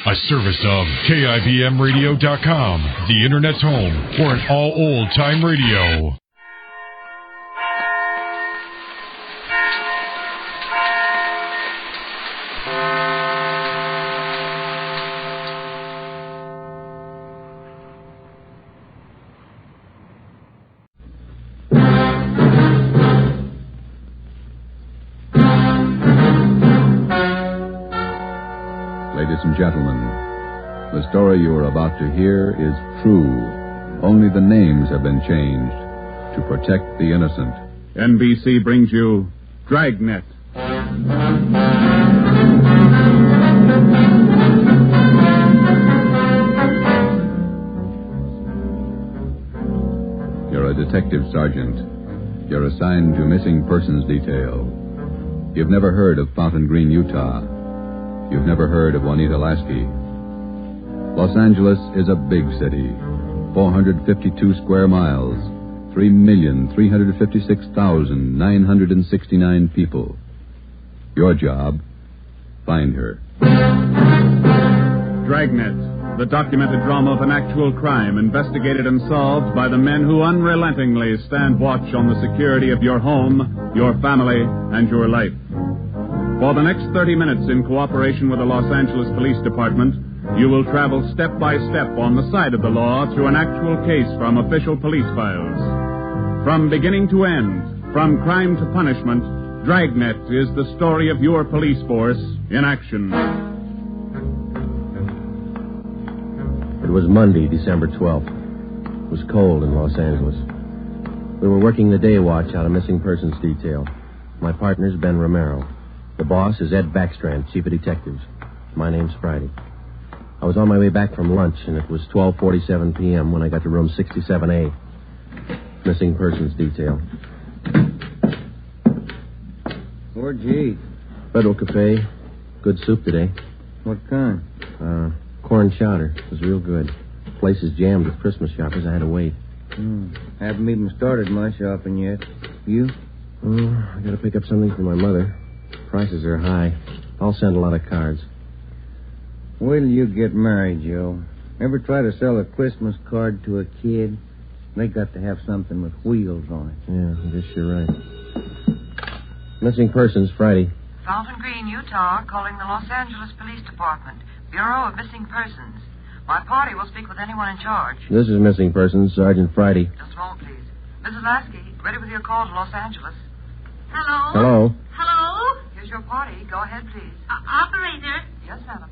A service of KIBMradio.com, the Internet's home for an all old-time radio. Ladies and gentlemen, the story you are about to hear is true. Only the names have been changed to protect the innocent. NBC brings you Dragnet. You're a detective sergeant. You're assigned to missing persons detail. You've never heard of Fountain Green, Utah. You've never heard of Juanita Lasky. Los Angeles is a big city. 452 square miles. 3,356,969 people. Your job, find her. Dragnet, the documented drama of an actual crime investigated and solved by the men who unrelentingly stand watch on the security of your home, your family, and your life. For the next 30 minutes, in cooperation with the Los Angeles Police Department, you will travel step by step on the side of the law through an actual case from official police files. From beginning to end, from crime to punishment, Dragnet is the story of your police force in action. It was Monday, December 12th. It was cold in Los Angeles. We were working the day watch out of missing persons detail. My partner's Ben Romero. The boss is Ed Backstrand, chief of detectives. My name's Friday. I was on my way back from lunch, and it was 12:47 p.m. when I got to room 67A. Missing persons detail. Where'd you eat? Federal Cafe. Good soup today. What kind? Corn chowder. It was real good. Place is jammed with Christmas shoppers. I had to wait. Haven't even started my shopping yet. You? I got to pick up something for my mother. Prices are high. I'll send a lot of cards. Wait till you get married, Joe. Ever try to sell a Christmas card to a kid? They got to have something with wheels on it. Yeah, I guess you're right. Missing persons, Friday. Fountain Green, Utah, calling the Los Angeles Police Department. Bureau of Missing Persons. My party will speak with anyone in charge. This is Missing Persons, Sergeant Friday. Just a moment, please. Mrs. Lasky, ready with your call to Los Angeles. Hello? Hello? Hello? Here's your party. Go ahead, please. Operator? Yes, madam.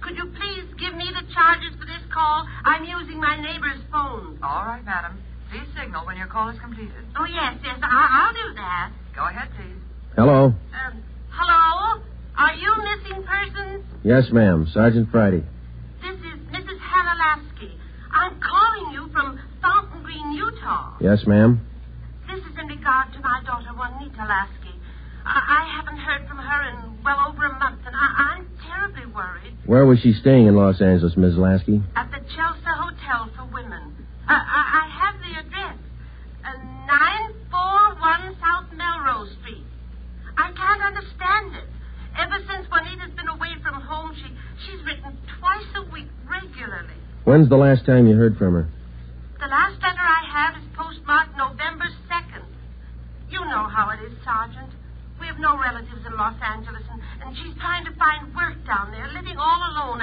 Could you please give me the charges for this call? I'm using my neighbor's phone. All right, madam. Please signal when your call is completed. Oh, yes, I'll do that. Go ahead, please. Hello? Hello? Are you missing persons? Yes, ma'am. Sergeant Friday. This is Mrs. Hannah Lasky. I'm calling you from Fountain Green, Utah. Yes, ma'am. This is in regard to my daughter, Juanita Lasky. I haven't heard from her in well over a month, and I'm terribly worried. Where was she staying in Los Angeles, Ms. Lasky? At the Chelsea Hotel for Women. I have the address. 941 South Melrose Street. I can't understand it. Ever since Juanita's been away from home, she's written twice a week regularly. When's the last time you heard from her? The last letter I have is postmarked November 2nd. You know how it is, Sergeant. We have no relatives in Los Angeles, and she's trying to find work down there, living all alone.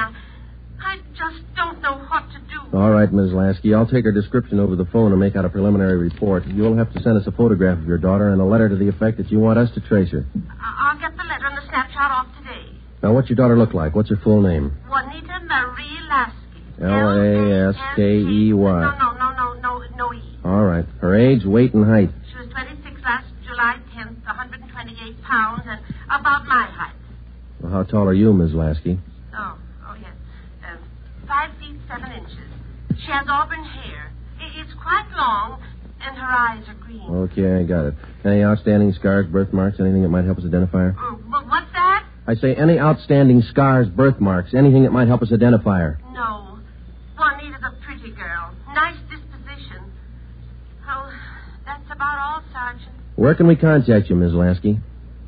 I just don't know what to do. All right, Ms. Lasky. I'll take her description over the phone and make out a preliminary report. You'll have to send us a photograph of your daughter and a letter to the effect that you want us to trace her. I'll get the letter and the snapshot off today. Now, what's your daughter look like? What's her full name? Juanita Marie Lasky. Lasky. No E. All right. Her age, weight, and height. She was 26 last July 10th, 128 pounds, and about my height. Well, how tall are you, Ms. Lasky? Oh, yes. 5 feet 7 inches. She has auburn hair. It's quite long, and her eyes are green. Okay, I got it. Any outstanding scars, birthmarks, anything that might help us identify her? But what's that? I say any outstanding scars, birthmarks, anything that might help us identify her. No. Juanita's a pretty girl. Nice disposition. Oh, that's about all, Sergeant. Where can we contact you, Ms. Lasky?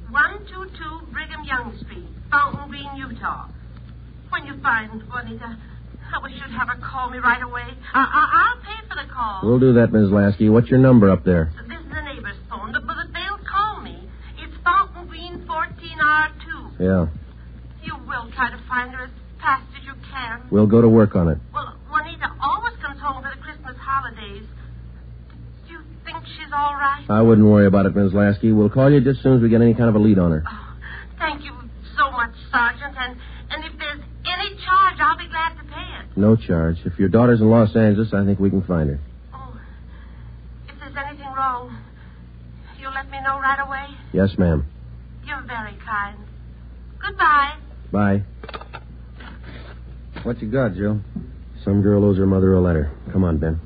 122 Brigham Young Street, Fountain Green, Utah. When you find Juanita, I wish you'd have her call me right away. I'll pay for the call. We'll do that, Ms. Lasky. What's your number up there? This is the neighbor's phone, but they'll call me. It's Fountain Green 14R2. Yeah. You will try to find her as fast as you can. We'll go to work on it. Well, Juanita always comes home for the Christmas holidays. Do you think she's all right? I wouldn't worry about it, Ms. Lasky. We'll call you just as soon as we get any kind of a lead on her. Oh, thank you so much, Sergeant. And if there's any charge, I'll be glad to pay it. No charge. If your daughter's in Los Angeles, I think we can find her. Oh, if there's anything wrong, you'll let me know right away? Yes, ma'am. You're very kind. Goodbye. Bye. What you got, Joe? Some girl owes her mother a letter. Come on, Ben.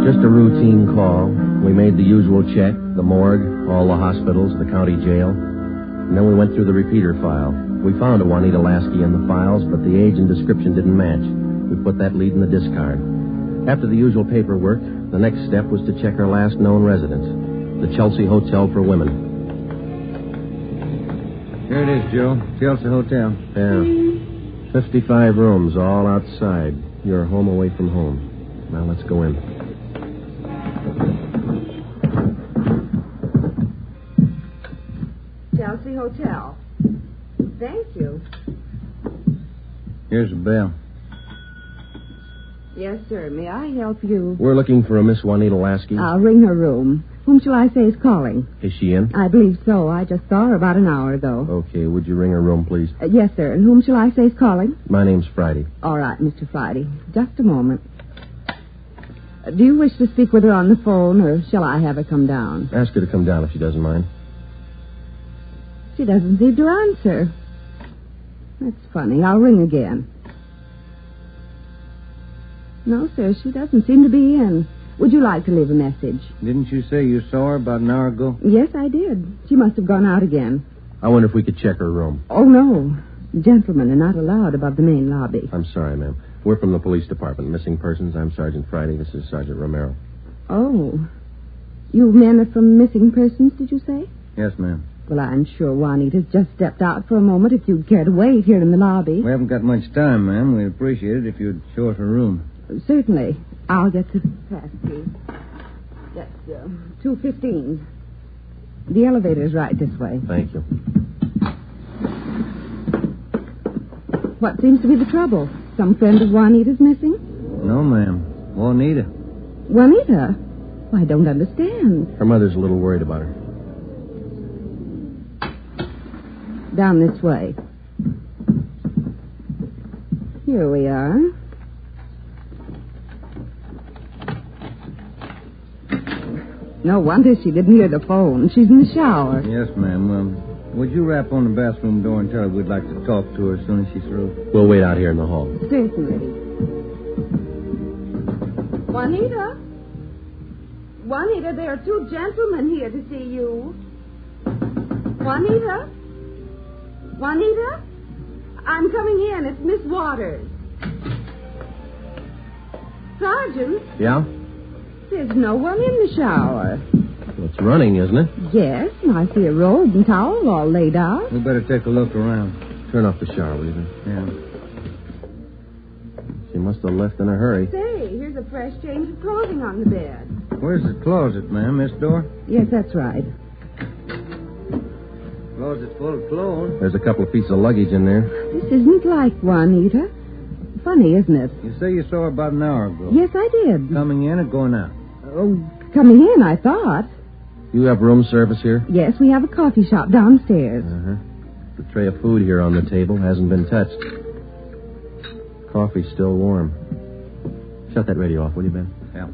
Just a routine call. We made the usual check, the morgue, all the hospitals, the county jail. And then we went through the repeater file. We found a Juanita Lasky in the files, but the age and description didn't match. We put that lead in the discard. After the usual paperwork, the next step was to check her last known residence, the Chelsea Hotel for Women. Here it is, Joe. Chelsea Hotel. Yeah. 55 rooms, all outside. You're home away from home. Now let's go in. Chelsea Hotel. Thank you. Here's the bell. Yes, sir. May I help you? We're looking for a Miss Juanita Lasky. I'll ring her room. Whom shall I say is calling? Is she in? I believe so. I just saw her about an hour ago. Okay, would you ring her room, please? Yes, sir. And whom shall I say is calling? My name's Friday. All right, Mr. Friday. Just a moment. Do you wish to speak with her on the phone, or shall I have her come down? Ask her to come down if she doesn't mind. She doesn't seem to answer. That's funny. I'll ring again. No, sir, she doesn't seem to be in. Would you like to leave a message? Didn't you say you saw her about an hour ago? Yes, I did. She must have gone out again. I wonder if we could check her room. Oh, no. Gentlemen are not allowed above the main lobby. I'm sorry, ma'am. We're from the police department. Missing persons. I'm Sergeant Friday. This is Sergeant Romero. Oh. You men are from missing persons, did you say? Yes, ma'am. Well, I'm sure Juanita's just stepped out for a moment if you'd care to wait here in the lobby. We haven't got much time, ma'am. We'd appreciate it if you'd show us her room. Certainly. I'll get the pass key. That's 215. The elevator's right this way. Thank you. What seems to be the trouble? Some friend of Juanita's missing? No, ma'am. Juanita. Juanita? I don't understand. Her mother's a little worried about her. Down this way. Here we are. No wonder she didn't hear the phone. She's in the shower. Yes, ma'am. Would you rap on the bathroom door and tell her we'd like to talk to her as soon as she's through? We'll wait out here in the hall. Certainly. Juanita? Juanita, there are two gentlemen here to see you. Juanita? Juanita? I'm coming in. It's Miss Waters. Sergeant? Yeah? There's no one in the shower. Well, it's running, isn't it? Yes, and I see a robe and towel all laid out. We better take a look around. Turn off the shower, will you? Yeah. She must have left in a hurry. Say, here's a fresh change of clothing on the bed. Where's the closet, ma'am? This door? Yes, that's right. Closet's full of clothes. There's a couple of pieces of luggage in there. This isn't like Juanita. Funny, isn't it? You say you saw her about an hour ago. Yes, I did. Coming in or going out? Oh, coming in, I thought. You have room service here? Yes, we have a coffee shop downstairs. Uh-huh. The tray of food here on the table hasn't been touched. Coffee's still warm. Shut that radio off, will you, Ben? Yeah.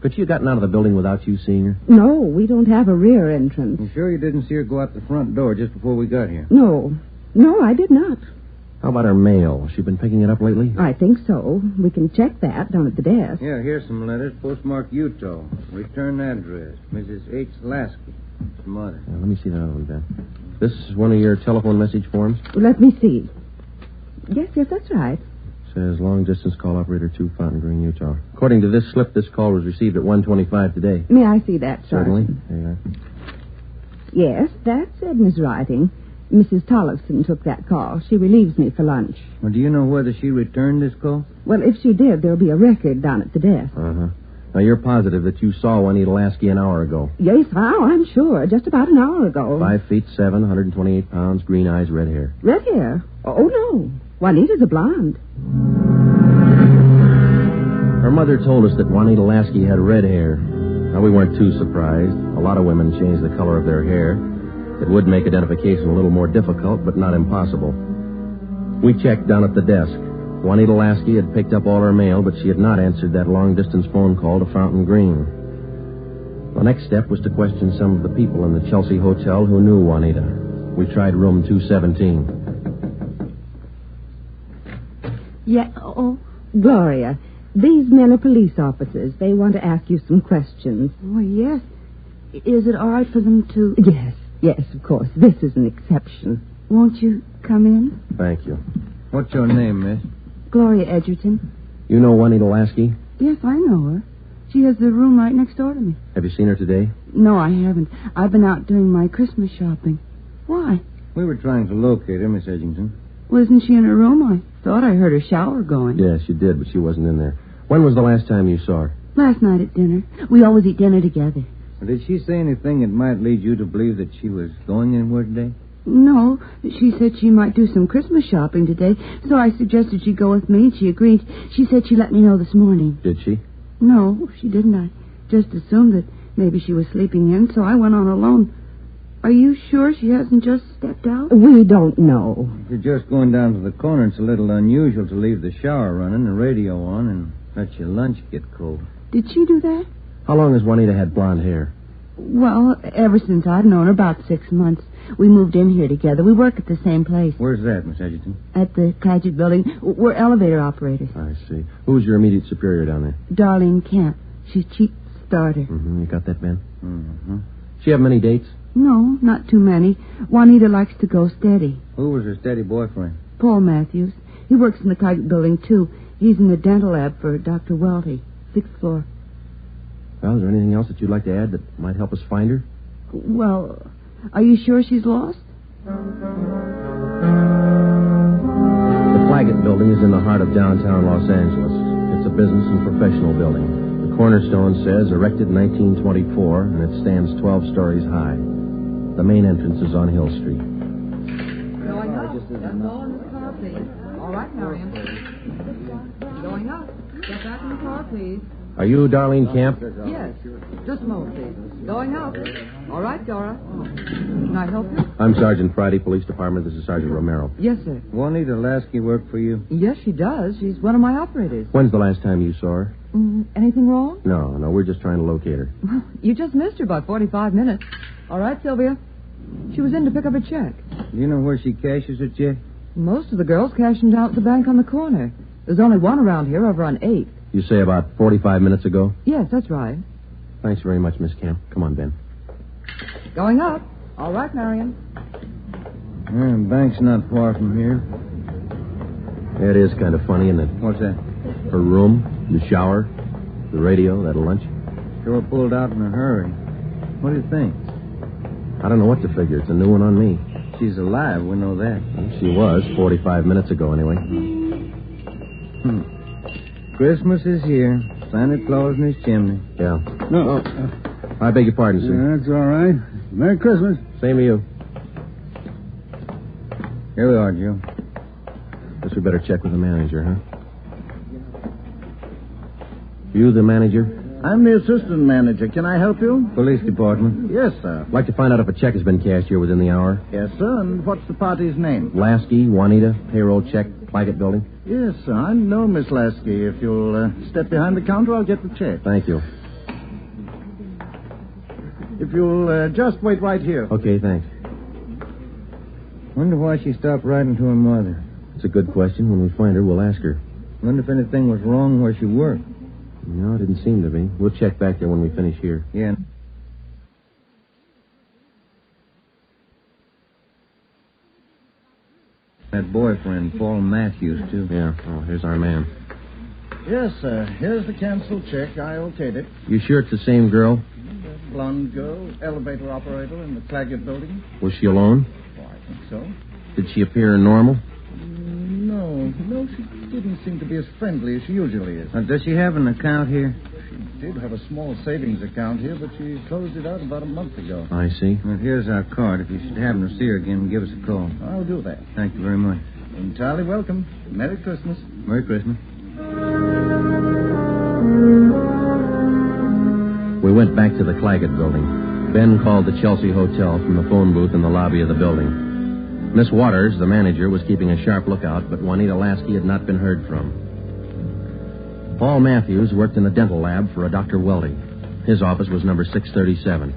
Could she have gotten out of the building without you seeing her? No, we don't have a rear entrance. You sure you didn't see her go out the front door just before we got here? No, I did not. How about her mail? She been picking it up lately? I think so. We can check that down at the desk. Yeah, here's some letters. Postmarked Utah. Return address. Mrs. H. Lasky. Mother. Let me see that other one, Ben. This is one of your telephone message forms? Let me see. Yes, that's right. Says long-distance call operator 2, Fountain Green, Utah. According to this slip, this call was received at 1:25 today. May I see that, Certainly. Sergeant? There you are. Yes, that's Edna's writing. Mrs. Tollefson took that call. She relieves me for lunch. Well, do you know whether she returned this call? Well, if she did, there'll be a record down at the desk. Uh-huh. Now, you're positive that you saw Juanita Lasky an hour ago. Yes, I'm sure. Just about an hour ago. 5'7", 128 pounds, green eyes, red hair. Red hair? Oh, no. Juanita's a blonde. Her mother told us that Juanita Lasky had red hair. Now, we weren't too surprised. A lot of women change the color of their hair. It would make identification a little more difficult, but not impossible. We checked down at the desk. Juanita Lasky had picked up all her mail, but she had not answered that long-distance phone call to Fountain Green. The next step was to question some of the people in the Chelsea Hotel who knew Juanita. We tried room 217. Yeah, oh. Gloria, these men are police officers. They want to ask you some questions. Oh, yes. Is it all right for them to... Yes, of course. This is an exception. Won't you come in? Thank you. What's your name, miss? Gloria Edgerton. You know Juanita Lasky? Yes, I know her. She has the room right next door to me. Have you seen her today? No, I haven't. I've been out doing my Christmas shopping. Why? We were trying to locate her, Miss Edgerton. Wasn't she in her room? I thought I heard her shower going. Yes, you did, but she wasn't in there. When was the last time you saw her? Last night at dinner. We always eat dinner together. Did she say anything that might lead you to believe that she was going anywhere today? No, she said she might do some Christmas shopping today, so I suggested she go with me, and she agreed. She said she'd let me know this morning. Did she? No, she didn't. I just assumed that maybe she was sleeping in, so I went on alone. Are you sure she hasn't just stepped out? We don't know. If you're just going down to the corner, it's a little unusual to leave the shower running, the radio on, and let your lunch get cold. Did she do that? How long has Juanita had blonde hair? Well, ever since I've known her, about 6 months. We moved in here together. We work at the same place. Where's that, Miss Edgerton? At the Dragnet building. We're elevator operators. I see. Who's your immediate superior down there? Darlene Camp. She's chief starter. Mm-hmm. You got that, Ben? Mm-hmm. She have many dates? No, not too many. Juanita likes to go steady. Who was her steady boyfriend? Paul Matthews. He works in the Dragnet building, too. He's in the dental lab for Dr. Welty, 6th floor. Well, is there anything else that you'd like to add that might help us find her? Well, are you sure she's lost? The Dragnet building is in the heart of downtown Los Angeles. It's a business and professional building. The cornerstone says erected in 1924, and it stands 12 stories high. The main entrance is on Hill Street. Going up. That's all in the car, please. All right, Marion. Going up. Get back in the car, please. Are you Darlene Camp? Yes. Just a moment, please. Going up. All right, Dora. Can I help you? I'm Sergeant Friday, Police Department. This is Sergeant Romero. Yes, sir. Juanita Lasky work for you? Yes, she does. She's one of my operators. When's the last time you saw her? Anything wrong? No, we're just trying to locate her. Well, you just missed her by 45 minutes. All right, Sylvia. She was in to pick up a check. Do you know where she cashes her check? Most of the girls cash them down at the bank on the corner. There's only one around here over on 8th. You say about 45 minutes ago? Yes, that's right. Thanks very much, Miss Camp. Come on, Ben. Going up. All right, Marion. The bank's not far from here. It is kind of funny, isn't it? What's that? Her room, the shower, the radio, that lunch. Sure pulled out in a hurry. What do you think? I don't know what to figure. It's a new one on me. She's alive, we know that. She was 45 minutes ago, anyway. Christmas is here. Santa Claus in his chimney. Yeah. No. I beg your pardon, sir. That's all right. Merry Christmas. Same to you. Here we are, Joe. Guess we better check with the manager, huh? You the manager? I'm the assistant manager. Can I help you? Police department. Yes, sir. I'd like to find out if a check has been cashed here within the hour. Yes, sir. And what's the party's name? Lasky, Juanita, payroll check, Dragnet building. Yes, sir. I know Miss Lasky. If you'll step behind the counter, I'll get the check. Thank you. If you'll just wait right here. Okay, thanks. Wonder why she stopped writing to her mother. It's a good question. When we find her, we'll ask her. Wonder if anything was wrong where she worked. No, it didn't seem to be. We'll check back there when we finish here. Yeah. That boyfriend, Paul Matthews, too. Yeah. Oh, here's our man. Yes, sir. Here's the canceled check. I okayed it. You sure it's the same girl? The blonde girl, elevator operator in the Claggett building. Was she alone? Oh, I think so. Did she appear normal? No, she didn't seem to be as friendly as she usually is. Does she have an account here? She did have a small savings account here, but she closed it out about a month ago. I see. Well, here's our card. If you should happen to see her again, give us a call. I'll do that. Thank you very much. Entirely welcome. Merry Christmas. Merry Christmas. We went back to the Claggett building. Ben called the Chelsea Hotel from the phone booth in the lobby of the building. Miss Waters, the manager, was keeping a sharp lookout, but Juanita Lasky had not been heard from. Paul Matthews worked in the dental lab for a Dr. Weldy. His office was number 637.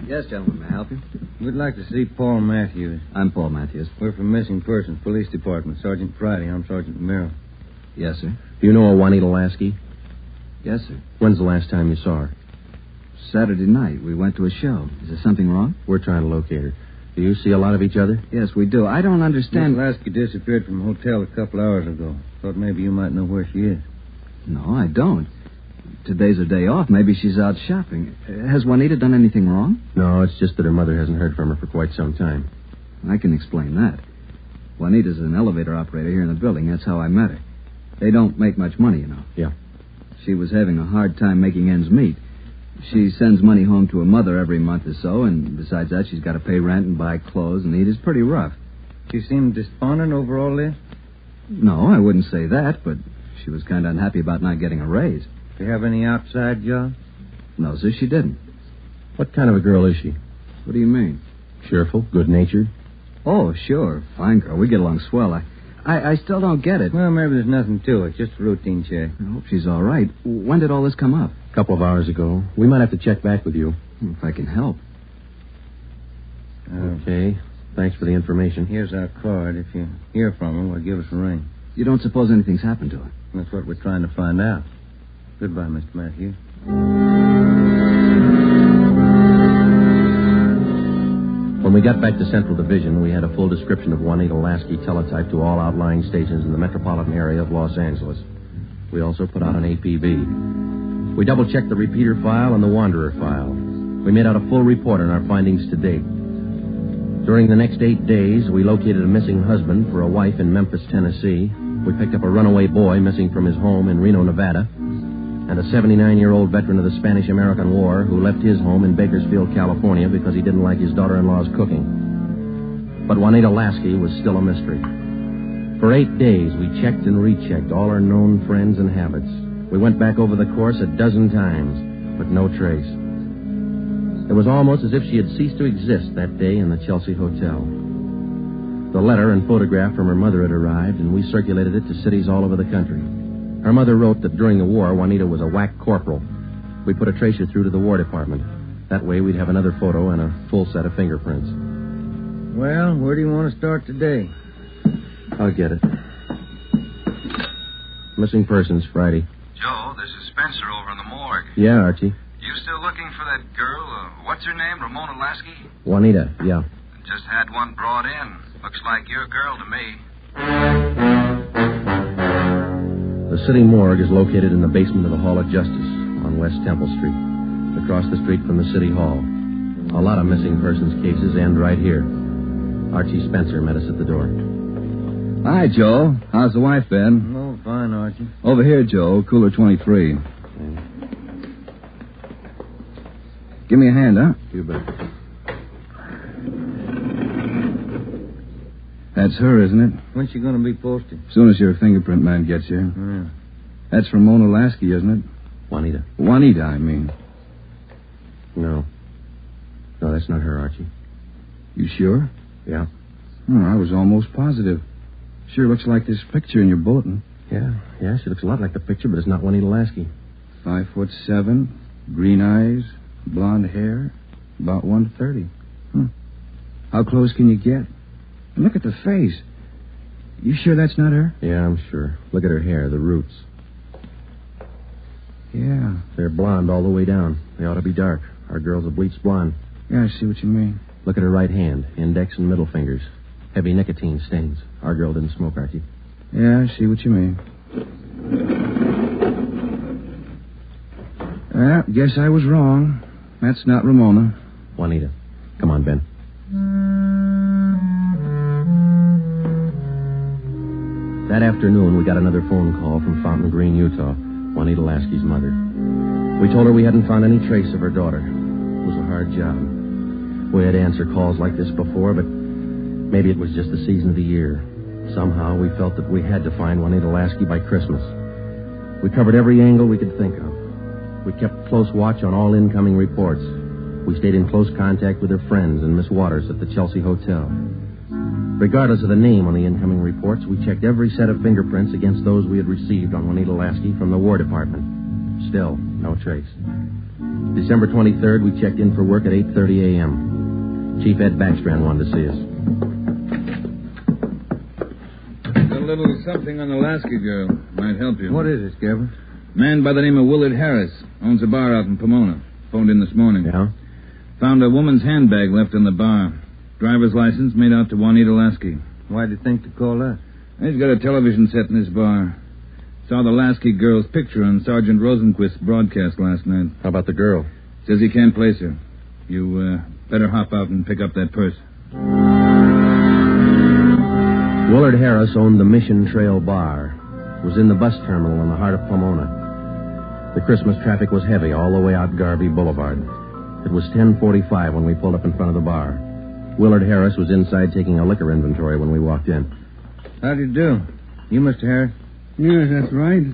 Yes, gentlemen, may I help you? We'd like to see Paul Matthews. I'm Paul Matthews. We're from Missing Persons Police Department. Sergeant Friday. I'm Sergeant Romero. Yes, sir. Do you know a Juanita Lasky? Yes, sir. When's the last time you saw her? Saturday night, we went to a show. Is there something wrong? We're trying to locate her. Do you see a lot of each other? Yes, we do. I don't understand. Miss Lasky disappeared from the hotel a couple hours ago. Thought maybe you might know where she is. No, I don't. Today's a day off. Maybe she's out shopping. Has Juanita done anything wrong? No, it's just that her mother hasn't heard from her for quite some time. I can explain that. Juanita's an elevator operator here in the building. That's how I met her. They don't make much money, you know. Yeah. She was having a hard time making ends meet. She sends money home to her mother every month or so, and besides that, she's got to pay rent and buy clothes and eat. It's pretty rough. She seemed despondent over all this? No, I wouldn't say that, but she was kind of unhappy about not getting a raise. Do you have any outside jobs? No, sir, she didn't. What kind of a girl is she? What do you mean? Cheerful, good-natured? Oh, sure. Fine girl. We get along swell. I still don't get it. Well, maybe there's nothing to it. Just a routine check. I hope she's all right. When did all this come up? A couple of hours ago. We might have to check back with you. If I can help. Okay. Thanks for the information. Here's our card. If you hear from her, well, give us a ring. You don't suppose anything's happened to her? That's what we're trying to find out. Goodbye, Mr. Matthews. When we got back to Central Division, we had a full description of Juanita Lasky teletyped to all outlying stations in the metropolitan area of Los Angeles. We also put out an APB. We double-checked the repeater file and the wanderer file. We made out a full report on our findings to date. During the next 8 days, we located a missing husband for a wife in Memphis, Tennessee. We picked up a runaway boy missing from his home in Reno, Nevada, and a 79-year-old veteran of the Spanish-American War who left his home in Bakersfield, California, because he didn't like his daughter-in-law's cooking. But Juanita Lasky was still a mystery. For 8 days, we checked and rechecked all our known friends and habits. We went back over the course a dozen times, but no trace. It was almost as if she had ceased to exist that day in the Chelsea Hotel. The letter and photograph from her mother had arrived, and we circulated it to cities all over the country. Her mother wrote that during the war, Juanita was a whack corporal. We put a tracer through to the War Department. That way, we'd have another photo and a full set of fingerprints. Well, where do you want to start today? I'll get it. Missing persons, Friday. Joe, this is Spencer over in the morgue. Yeah, Archie. You still looking for that girl? What's her name? Ramona Lasky? Juanita, yeah. Just had one brought in. Looks like your girl to me. The city morgue is located in the basement of the Hall of Justice on West Temple Street, across the street from the City Hall. A lot of missing persons cases end right here. Archie Spencer met us at the door. Hi, Joe. How's the wife been? Oh, fine, Archie. Over here, Joe. Cooler 23. Give me a hand, huh? You bet. That's her, isn't it? When's she going to be posted? As soon as your fingerprint man gets here. Yeah. That's Ramona Lasky, isn't it? Juanita. Juanita, I mean. No. No, that's not her, Archie. You sure? Yeah. Oh, I was almost positive. Sure looks like this picture in your bulletin. Yeah, she looks a lot like the picture, but it's not Juanita Lasky. 5'7", green eyes, blonde hair, about 130. How close can you get? And look at the face. You sure that's not her? Yeah, I'm sure. Look at her hair, the roots. Yeah. They're blonde all the way down. They ought to be dark. Our girl's a bleached blonde. Yeah, I see what you mean. Look at her right hand, index and middle fingers. Heavy nicotine stains. Our girl didn't smoke, Archie. Yeah, I see what you mean. Guess I was wrong. That's not Ramona. Juanita. Come on, Ben. That afternoon, we got another phone call from Fountain Green, Utah, Juanita Lasky's mother. We told her we hadn't found any trace of her daughter. It was a hard job. We had answered calls like this before, but maybe it was just the season of the year. Somehow, we felt that we had to find Juanita Lasky by Christmas. We covered every angle we could think of. We kept close watch on all incoming reports. We stayed in close contact with her friends and Miss Waters at the Chelsea Hotel. Regardless of the name on the incoming reports, we checked every set of fingerprints against those we had received on Juanita Lasky from the War Department. Still, no trace. December 23rd, we checked in for work at 8:30 a.m. Chief Ed Backstrand wanted to see us. A little something on the Lasky girl. Might help you. What is it, Skipper? Man by the name of Willard Harris. Owns a bar out in Pomona. Phoned in this morning. Yeah? Found a woman's handbag left in the bar. Driver's license made out to Juanita Lasky. Why'd you think to call us? He's got a television set in his bar. Saw the Lasky girl's picture on Sergeant Rosenquist's broadcast last night. How about the girl? Says he can't place her. You better hop out and pick up that purse. Willard Harris owned the Mission Trail Bar. It was in the bus terminal in the heart of Pomona. The Christmas traffic was heavy all the way out Garvey Boulevard. It was 10:45 when we pulled up in front of the bar. Willard Harris was inside taking a liquor inventory when we walked in. How do you do? You, Mr. Harris? Yes, that's right.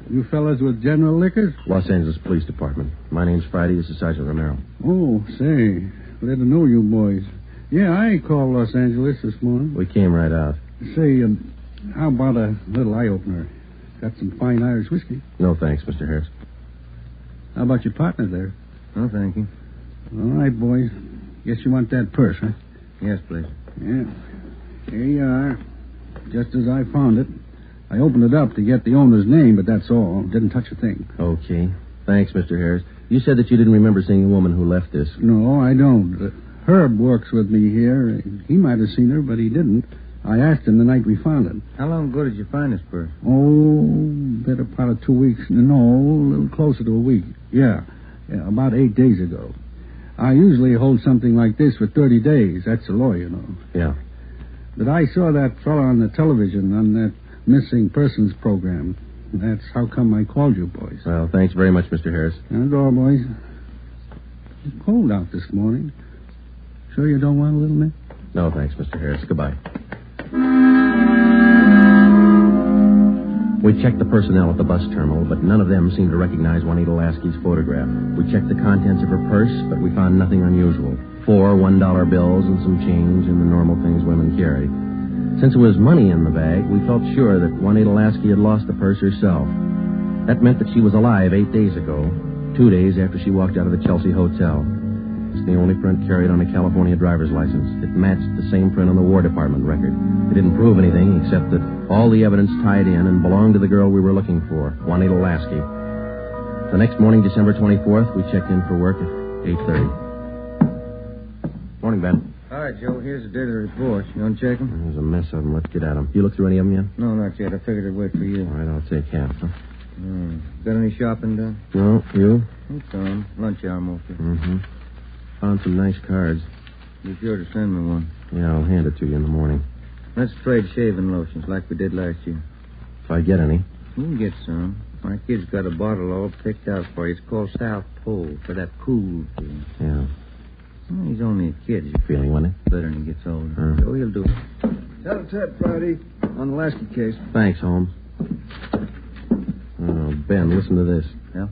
You fellas with General Liquors? Los Angeles Police Department. My name's Friday. This is Sergeant Romero. Oh, say. Glad to know you boys. Yeah, I called Los Angeles this morning. We came right out. Say, how about a little eye-opener? Got some fine Irish whiskey. No, thanks, Mr. Harris. How about your partner there? No, thank you. All right, boys. Guess you want that purse, huh? Yes, please. Yeah. Here you are. Just as I found it. I opened it up to get the owner's name, but that's all. Didn't touch a thing. Okay. Thanks, Mr. Harris. You said that you didn't remember seeing a woman who left this. No, I don't. Herb works with me here. He might have seen her, but he didn't. I asked him the night we found it. How long ago did you find this purse? Oh, better part of 2 weeks. No, a little closer to a week. Yeah, about 8 days ago. I usually hold something like this for 30 days. That's the law, you know. Yeah. But I saw that fella on the television on that missing persons program. That's how come I called you, boys. Well, thanks very much, Mr. Harris. That's all, boys. It's cold out this morning. Sure you don't want a little, Nick? No, thanks, Mr. Harris. Goodbye. We checked the personnel at the bus terminal, but none of them seemed to recognize Juanita Lasky's photograph. We checked the contents of her purse, but we found nothing unusual. 4 $1 bills and some change and the normal things women carry. Since it was money in the bag, we felt sure that Juanita Lasky had lost the purse herself. That meant that she was alive 8 days ago, 2 days after she walked out of the Chelsea Hotel. It's the only print carried on a California driver's license. It matched the same print on the War Department record. It didn't prove anything except that all the evidence tied in and belonged to the girl we were looking for, Juanita Lasky. The next morning, December 24th, we checked in for work at 8:30. Morning, Ben. All right, Joe, here's the daily report. You want to check them? There's a mess of them. Let's get at them. You look through any of them yet? No, not yet. I figured I'd wait for you. All right, I'll take half, huh? Got any shopping done? No, you? It's on. Lunch hour mostly. Mm-hmm. Found some nice cards. Be sure to send me one. Yeah, I'll hand it to you in the morning. Let's trade shaving lotions like we did last year. If I get any. You can get some. My kid's got a bottle all picked out for you. It's called South Pole for that cool feeling. Yeah. Well, he's only a kid. Feeling, wasn't it? Better when he gets older. So he'll do it. Tell Ted, Friday, on the Lasky case. Thanks, Holmes. Oh, Ben, listen to this. Yeah?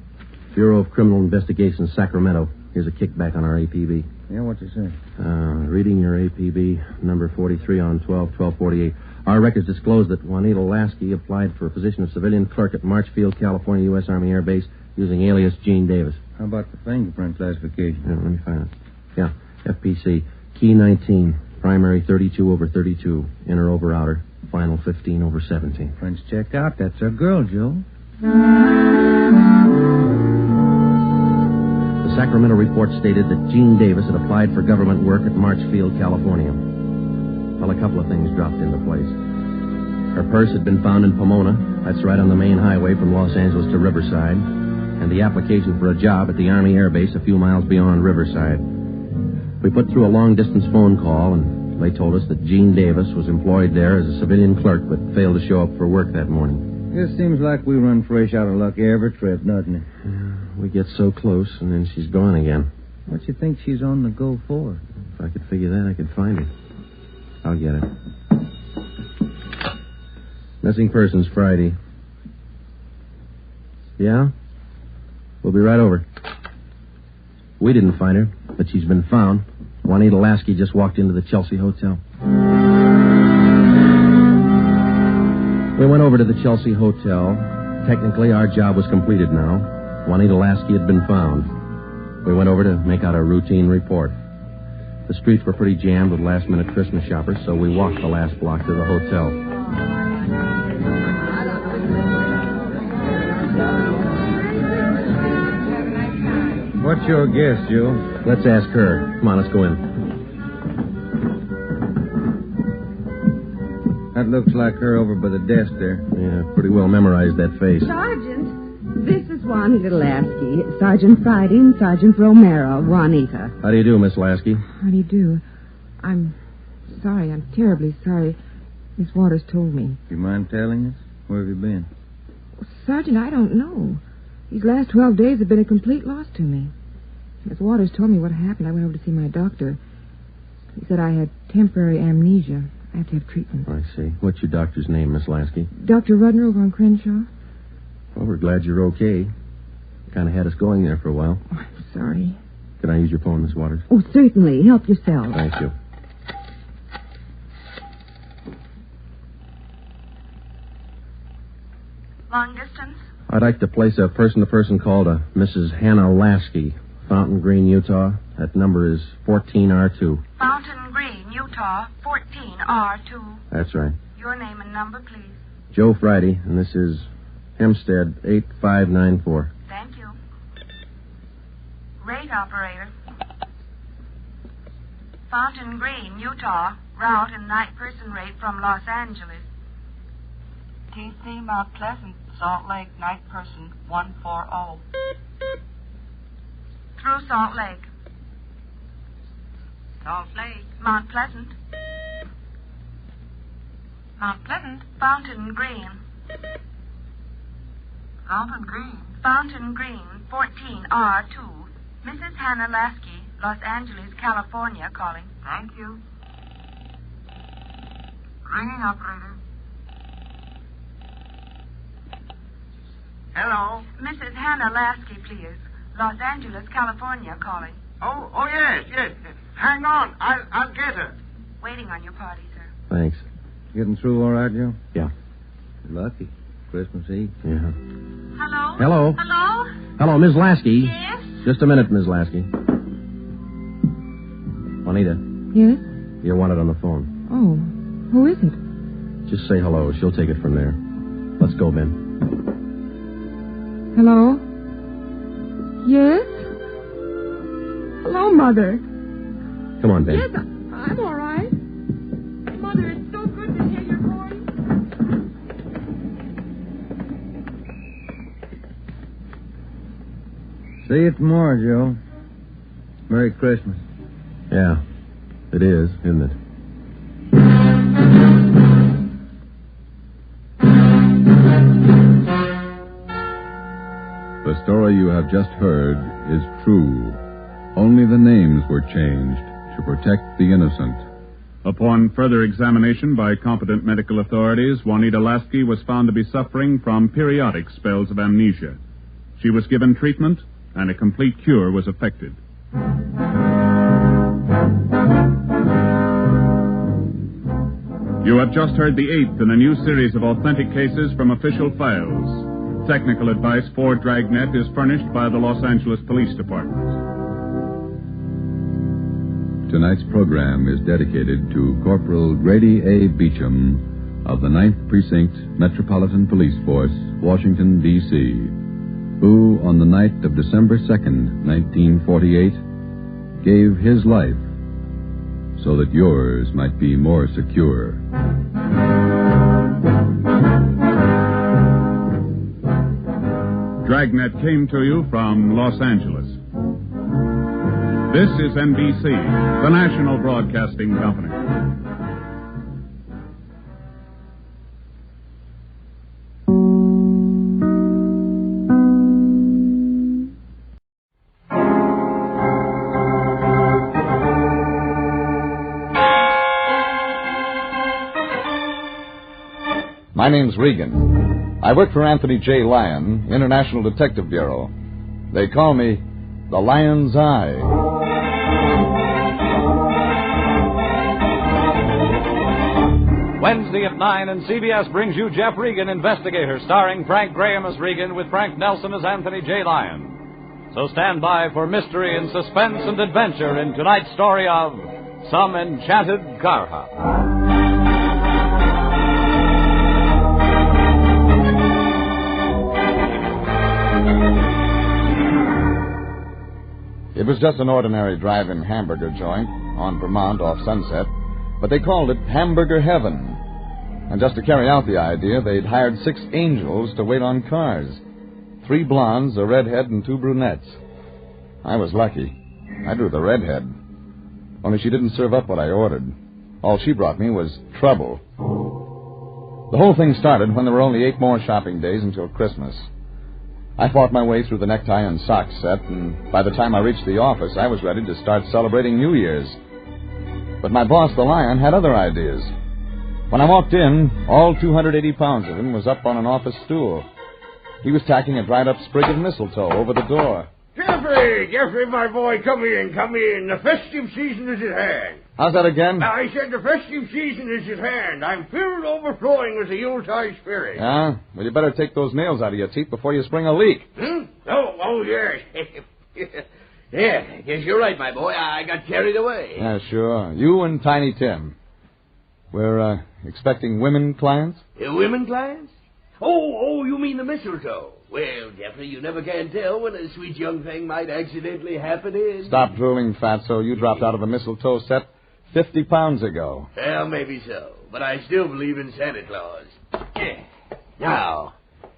Bureau of Criminal Investigation, Sacramento. Here's a kickback on our APB. Yeah, what's it say? Reading your APB, number 43 on 12-1248. Our records disclose that Juanita Lasky applied for a position of civilian clerk at Marchfield, California, U.S. Army Air Base, using alias Gene Davis. How about the fingerprint classification? Yeah, let me find it. Yeah, FPC. Key 19, primary 32/32, inner over outer, final 15/17. Prints check out. That's our girl, Joe. The Sacramento report stated that Jean Davis had applied for government work at Marchfield, California. Well, a couple of things dropped into place. Her purse had been found in Pomona. That's right on the main highway from Los Angeles to Riverside. And the application for a job at the Army Air Base a few miles beyond Riverside. We put through a long-distance phone call, and they told us that Jean Davis was employed there as a civilian clerk but failed to show up for work that morning. It seems like we run fresh out of luck every trip, doesn't it? Yeah, we get so close, and then she's gone again. What you think she's on the go for? If I could figure that, I could find her. I'll get it. Missing persons Friday. Yeah? We'll be right over. We didn't find her, but she's been found. Juanita Lasky just walked into the Chelsea Hotel. We went over to the Chelsea Hotel. Technically, our job was completed now. Juanita Lasky had been found. We went over to make out a routine report. The streets were pretty jammed with last-minute Christmas shoppers, so we walked the last block to the hotel. What's your guess, Joe? Let's ask her. Come on, let's go in. That looks like her over by the desk there. Yeah, pretty well memorized that face. Sergeant, this is Juanita Lasky. Sergeant Friday and Sergeant Romero, Juanita. How do you do, Miss Lasky? How do you do? I'm sorry. I'm terribly sorry. Miss Waters told me. You mind telling us? Where have you been? Sergeant, I don't know. These last 12 days have been a complete loss to me. Miss Waters told me what happened. I went over to see my doctor. He said I had temporary amnesia. I have to have treatment. I see. What's your doctor's name, Miss Lasky? Dr. Rudner over on Crenshaw. Well, we're glad you're okay. Kind of had us going there for a while. Oh, I'm sorry. Can I use your phone, Miss Waters? Oh, certainly. Help yourself. Thank you. Long distance? I'd like to place a person-to-person call to Mrs. Hannah Lasky, Fountain Green, Utah. That number is 14R2. Fountain Green, Utah, 14R2. That's right. Your name and number, please. Joe Friday, and this is Hempstead 8594. Thank you. Rate operator. Fountain Green, Utah, route and night person rate from Los Angeles. TC Mount Pleasant, Salt Lake, night person 140. Through Salt Lake. Salt Lake. Mount Pleasant. Mount Pleasant. Fountain Green. Fountain Green. Fountain Green, 14R2. Mrs. Hannah Lasky, Los Angeles, California, calling. Thank you. Ringing operator. Hello? Mrs. Hannah Lasky, please. Los Angeles, California, calling. Oh, yes. Hang on. I'll get her. Waiting on your party, sir. Thanks. Getting through all right, Joe? Yeah. Lucky. Christmas Eve. Yeah. Hello? Hello? Hello? Hello, Miss Lasky. Yes? Just a minute, Miss Lasky. Juanita. Yes? You're wanted on the phone. Oh, who is it? Just say hello. She'll take it from there. Let's go, Ben. Hello? Yes? Hello, Mother. Come on, Ben. Yes, I'm all right. Mother, it's so good to hear your voice. See you tomorrow, Joe. Merry Christmas. Yeah, it is, isn't it? The story you have just heard is true. Only the names were changed to protect the innocent. Upon further examination by competent medical authorities, Juanita Lasky was found to be suffering from periodic spells of amnesia. She was given treatment, and a complete cure was effected. You have just heard the 8th in a new series of authentic cases from official files. Technical advice for Dragnet is furnished by the Los Angeles Police Department. Tonight's program is dedicated to Corporal Grady A. Beecham of the 9th Precinct Metropolitan Police Force, Washington, D.C. who, on the night of December 2nd, 1948, gave his life so that yours might be more secure. Dragnet came to you from Los Angeles. This is NBC, the national broadcasting company. My name's Regan. I work for Anthony J. Lyon, International Detective Bureau. They call me the Lion's Eye. Wednesday at 9, and CBS brings you Jeff Regan, Investigator, starring Frank Graham as Regan with Frank Nelson as Anthony J. Lyon. So stand by for mystery and suspense and adventure in tonight's story of Some Enchanted Carhop. It was just an ordinary drive-in hamburger joint on Vermont off Sunset, but they called it Hamburger Heaven. And just to carry out the idea, they'd hired 6 angels to wait on cars. 3 blondes, a redhead, and 2 brunettes. I was lucky. I drew the redhead. Only she didn't serve up what I ordered. All she brought me was trouble. The whole thing started when there were only 8 more shopping days until Christmas. I fought my way through the necktie and sock set, and by the time I reached the office, I was ready to start celebrating New Year's. But my boss, the Lion, had other ideas. When I walked in, all 280 pounds of him was up on an office stool. He was tacking a dried-up sprig of mistletoe over the door. Jeffrey, my boy, come in. The festive season is at hand. How's that again? I said the festive season is at hand. I'm filled overflowing with the Yuletide spirit. Yeah? Well, you better take those nails out of your teeth before you spring a leak. Oh, yes. Yeah, guess you're right, my boy. I got carried away. Yeah, sure. You and Tiny Tim. We're expecting women clients? Women clients? Oh, you mean the mistletoe. Well, Jeffrey, you never can tell when a sweet young thing might accidentally happen in. Stop drooling, Fatso. You dropped out of a mistletoe set 50 pounds ago. Well, maybe so. But I still believe in Santa Claus. Yeah. Now,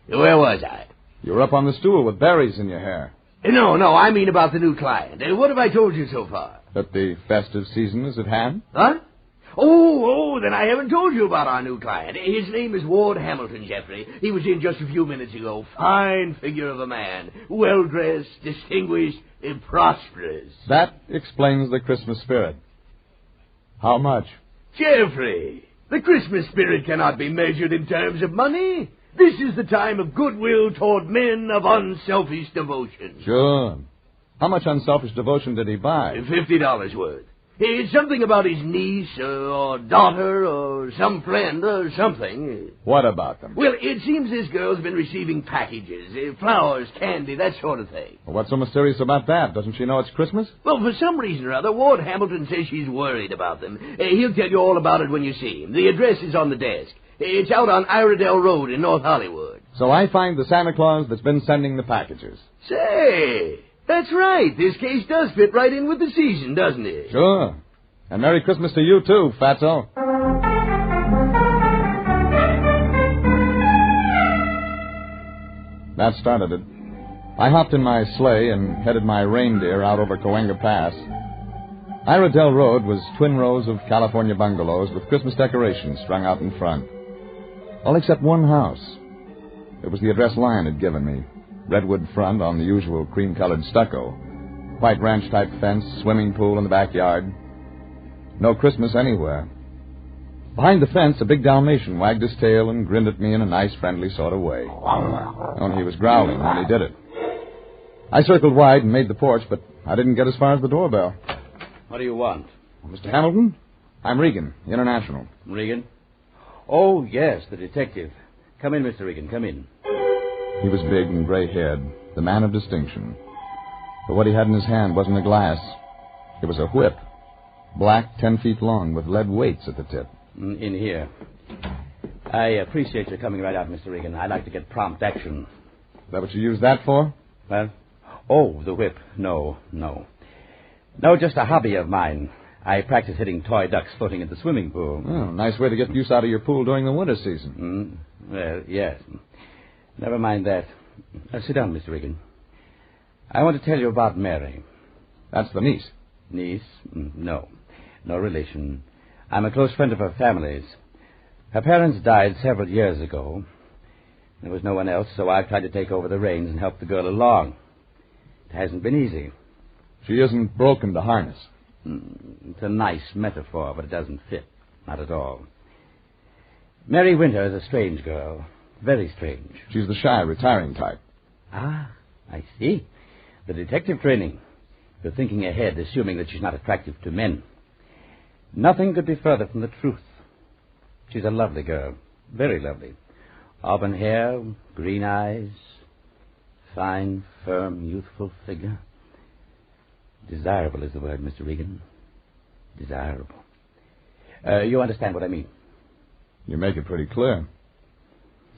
where was I? You were up on the stool with berries in your hair. No, I mean about the new client. What have I told you so far? That the festive season is at hand? Huh? Oh, then I haven't told you about our new client. His name is Ward Hamilton, Jeffrey. He was in just a few minutes ago. Fine figure of a man. Well-dressed, distinguished, and prosperous. That explains the Christmas spirit. How much? Jeffrey, the Christmas spirit cannot be measured in terms of money. This is the time of goodwill toward men of unselfish devotion. Sure. How much unselfish devotion did he buy? $50 worth. It's something about his niece or daughter or some friend or something. What about them? Well, it seems this girl's been receiving packages, flowers, candy, that sort of thing. Well, what's so mysterious about that? Doesn't she know it's Christmas? Well, for some reason or other, Ward Hamilton says she's worried about them. He'll tell you all about it when you see him. The address is on the desk. It's out on Iredell Road in North Hollywood. So I find the Santa Claus that's been sending the packages. Say, that's right. This case does fit right in with the season, doesn't it? Sure. And Merry Christmas to you, too, Fatso. That started it. I hopped in my sleigh and headed my reindeer out over Cahuenga Pass. Iredell Road was twin rows of California bungalows with Christmas decorations strung out in front. All except one house. It was the address Lion had given me. Redwood front on the usual cream-colored stucco. White ranch-type fence, swimming pool in the backyard. No Christmas anywhere. Behind the fence, a big Dalmatian wagged his tail and grinned at me in a nice, friendly sort of way. Only he was growling when he did it. I circled wide and made the porch, but I didn't get as far as the doorbell. What do you want? Mr. Hamilton? I'm Regan, International. Regan? Oh, yes, the detective. Come in, Mr. Regan, come in. He was big and gray-haired, the man of distinction. But what he had in his hand wasn't a glass. It was a whip. Black, 10 feet long, with lead weights at the tip. In here. I appreciate your coming right out, Mr. Regan. I like to get prompt action. Is that what you used that for? Well, oh, the whip. No. No, just a hobby of mine. I practice hitting toy ducks floating in the swimming pool. Oh, nice way to get use out of your pool during the winter season. Well, yes. Never mind that. Sit down, Mr. Regan. I want to tell you about Mary. That's the niece. Niece? No. No relation. I'm a close friend of her family's. Her parents died several years ago. There was no one else, so I've tried to take over the reins and help the girl along. It hasn't been easy. She isn't broken to harness. It's a nice metaphor, but it doesn't fit. Not at all. Mary Winter is a strange girl. Very strange. She's the shy, retiring type. Ah, I see. The detective training. You're thinking ahead, assuming that she's not attractive to men. Nothing could be further from the truth. She's a lovely girl. Very lovely. Auburn hair, green eyes, fine, firm, youthful figure. Desirable is the word, Mr. Regan. Desirable. You understand what I mean? You make it pretty clear.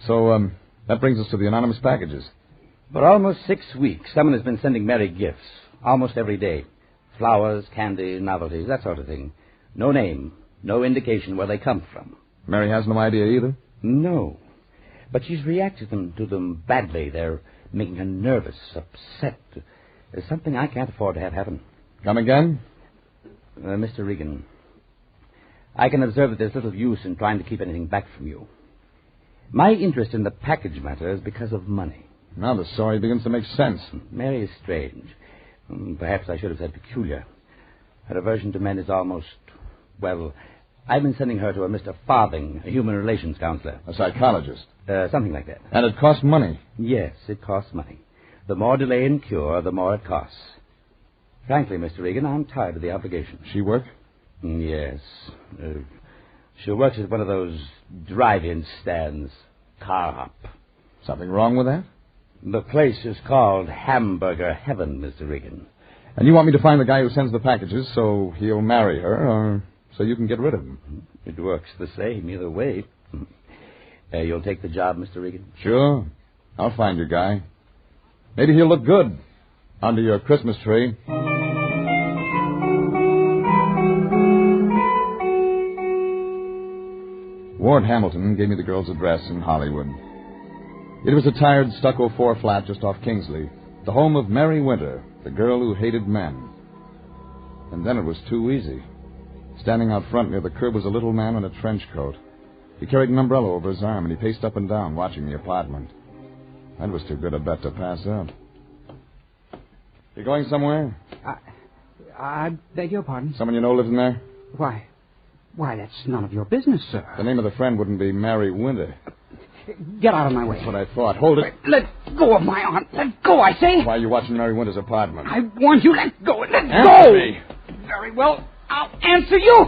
So, that brings us to the anonymous packages. For almost 6 weeks, someone has been sending Mary gifts. Almost every day. Flowers, candy, novelties, that sort of thing. No name, no indication where they come from. Mary has no idea either? No. But she's reacted to them badly. They're making her nervous, upset. There's something I can't afford to have happen. Come again? Mr. Regan, I can observe that there's little use in trying to keep anything back from you. My interest in the package matter is because of money. Now the story begins to make sense. Mary is strange. Perhaps I should have said peculiar. Her aversion to men is almost, well, I've been sending her to a Mr. Farthing, a human relations counselor. A psychologist? Something like that. And it costs money? Yes, it costs money. The more delay in cure, the more it costs. Frankly, Mr. Regan, I'm tired of the obligation. She work? Yes. She works at one of those drive-in stands. Carhop. Something wrong with that? The place is called Hamburger Heaven, Mr. Regan. And you want me to find the guy who sends the packages so he'll marry her, or so you can get rid of him? It works the same either way. You'll take the job, Mr. Regan? Sure. I'll find your guy. Maybe he'll look good under your Christmas tree. Ward Hamilton gave me the girl's address in Hollywood. It was a tired stucco 4-flat just off Kingsley, the home of Mary Winter, the girl who hated men. And then it was too easy. Standing out front near the curb was a little man in a trench coat. He carried an umbrella over his arm, and he paced up and down, watching the apartment. That was too good a bet to pass up. You going somewhere? I beg your pardon? Someone you know lives in there? Why, that's none of your business, sir. The name of the friend wouldn't be Mary Winter. Get out of my way. That's what I thought. Hold it. Let go of my arm. Let go, I say. Why are you watching Mary Winter's apartment? I warned you. Let go. Let Answer go. me. Very well. I'll answer you.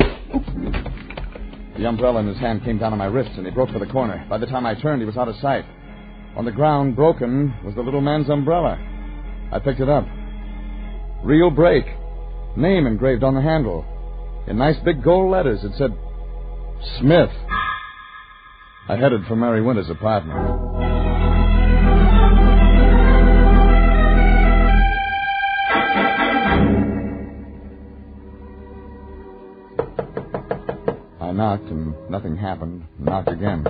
The umbrella in his hand came down on my wrist, and he broke for the corner. By the time I turned, he was out of sight. On the ground, broken, was the little man's umbrella. I picked it up. Real break. Name engraved on the handle. In nice big gold letters, it said, Smith. I headed for Mary Winter's apartment. I knocked, and nothing happened. Knocked again.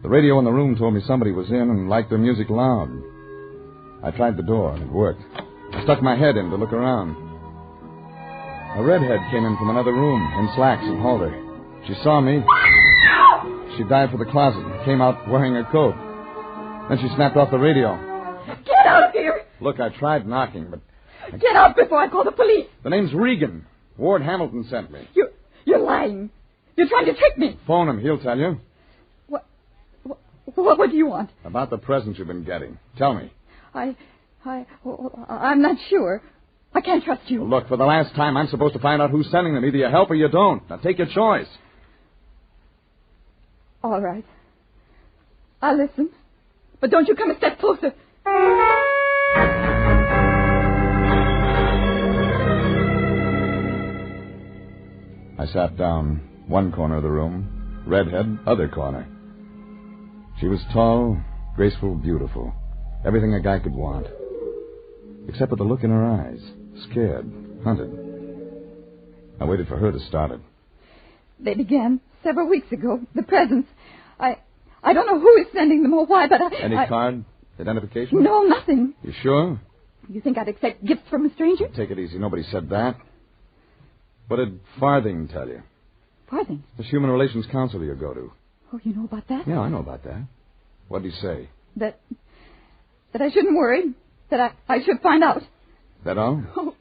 The radio in the room told me somebody was in and liked their music loud. I tried the door, and it worked. I stuck my head in to look around. A redhead came in from another room, in slacks and halter. She saw me. She dived for the closet and came out wearing her coat. Then she snapped off the radio. Get out of here! Look, I tried knocking, but... Get out before I call the police! The name's Regan. Ward Hamilton sent me. You're lying. You're trying to trick me. Phone him. He'll tell you. What do you want? About the presents you've been getting. Tell me. I'm not sure. I can't trust you. Well, look, for the last time, I'm supposed to find out who's sending them. Either you help or you don't. Now, take your choice. All right. I'll listen. But don't you come a step closer. I sat down. One corner of the room. Redhead, other corner. She was tall, Graceful, beautiful. Everything a guy could want. Except for the look in her eyes. Scared. Hunted. I waited for her to start it. They began several weeks ago. The presents. I don't know who is sending them or why, but Any card? Identification? No, nothing. You sure? You think I'd accept gifts from a stranger? Take it easy. Nobody said that. What did Farthing tell you? Farthing? The Human Relations Counselor you go to. Oh, you know about that? Yeah, I know about that. What did he say? That I shouldn't worry. That I should find out. That all? Oh,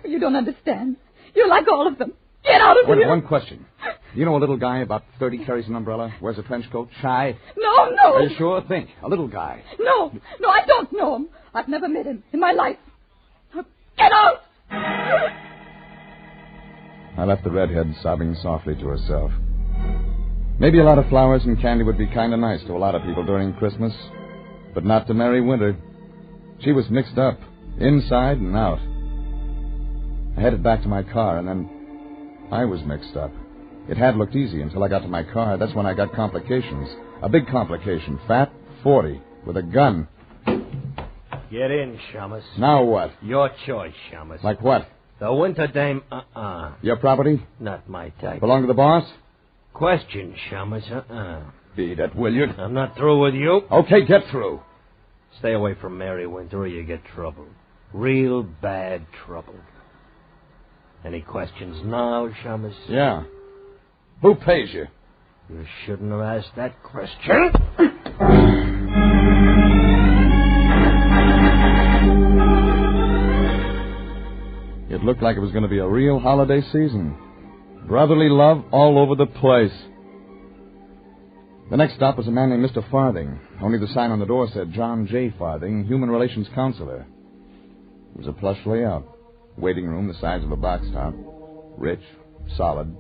you don't understand. You're like all of them. Get out of here. One question. You know a little guy about 30 carries an umbrella, wears a trench coat, shy? No. Are you sure? Think. A little guy. No, I don't know him. I've never met him in my life. Get out! I left the redhead sobbing softly to herself. Maybe a lot of flowers and candy would be kind of nice to a lot of people during Christmas, but not to Mary Winter. She was mixed up, inside and out. I headed back to my car, and then I was mixed up. It had looked easy until I got to my car. That's when I got complications. A big complication. Fat, 40, with a gun. Get in, Shamus. Now what? Your choice, Shamus. Like what? The Winter Dame, Your property? Not my type. Belong to the boss? Question, Shamus, Beat it, will you? I'm not through with you. Okay, get through. Stay away from Mary Winter or you get trouble. Real bad trouble. Any questions now, Shamus? Yeah. Who pays you? You shouldn't have asked that question. It looked like it was going to be a real holiday season. Brotherly love all over the place. The next stop was a man named Mr. Farthing. Only the sign on the door said John J. Farthing, Human Relations Counselor. It was a plush layout. Waiting room the size of a box top. Rich, solid,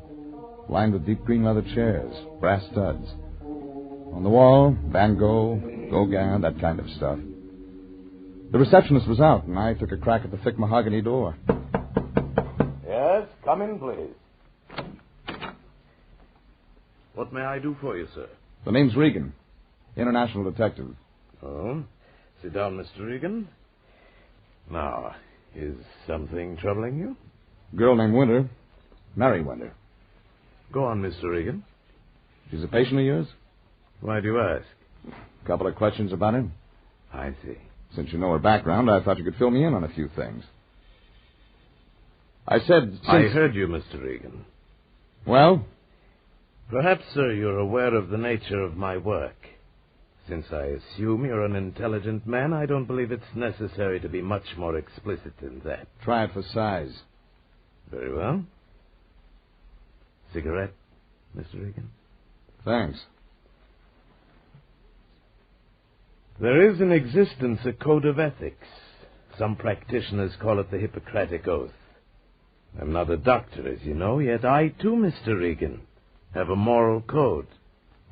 lined with deep green leather chairs, brass studs. On the wall, Van Gogh, Gauguin, that kind of stuff. The receptionist was out, and I took a crack at the thick mahogany door. Yes, come in, please. What may I do for you, sir? The name's Regan, international detective. Oh, sit down, Mr. Regan. Now, is something troubling you? Girl named Winter. Mary Winter. Go on, Mr. Regan. She's a patient of yours? Why do you ask? A couple of questions about her. I see. Since you know her background, I thought you could fill me in on a few things. I said... I heard you, Mr. Regan. Well? Perhaps, sir, you're aware of the nature of my work. Since I assume you're an intelligent man, I don't believe it's necessary to be much more explicit than that. Try it for size. Very well. Cigarette, Mr. Regan? Thanks. There is in existence a code of ethics. Some practitioners call it the Hippocratic Oath. I'm not a doctor, as you know, yet I, too, Mr. Regan, have a moral code.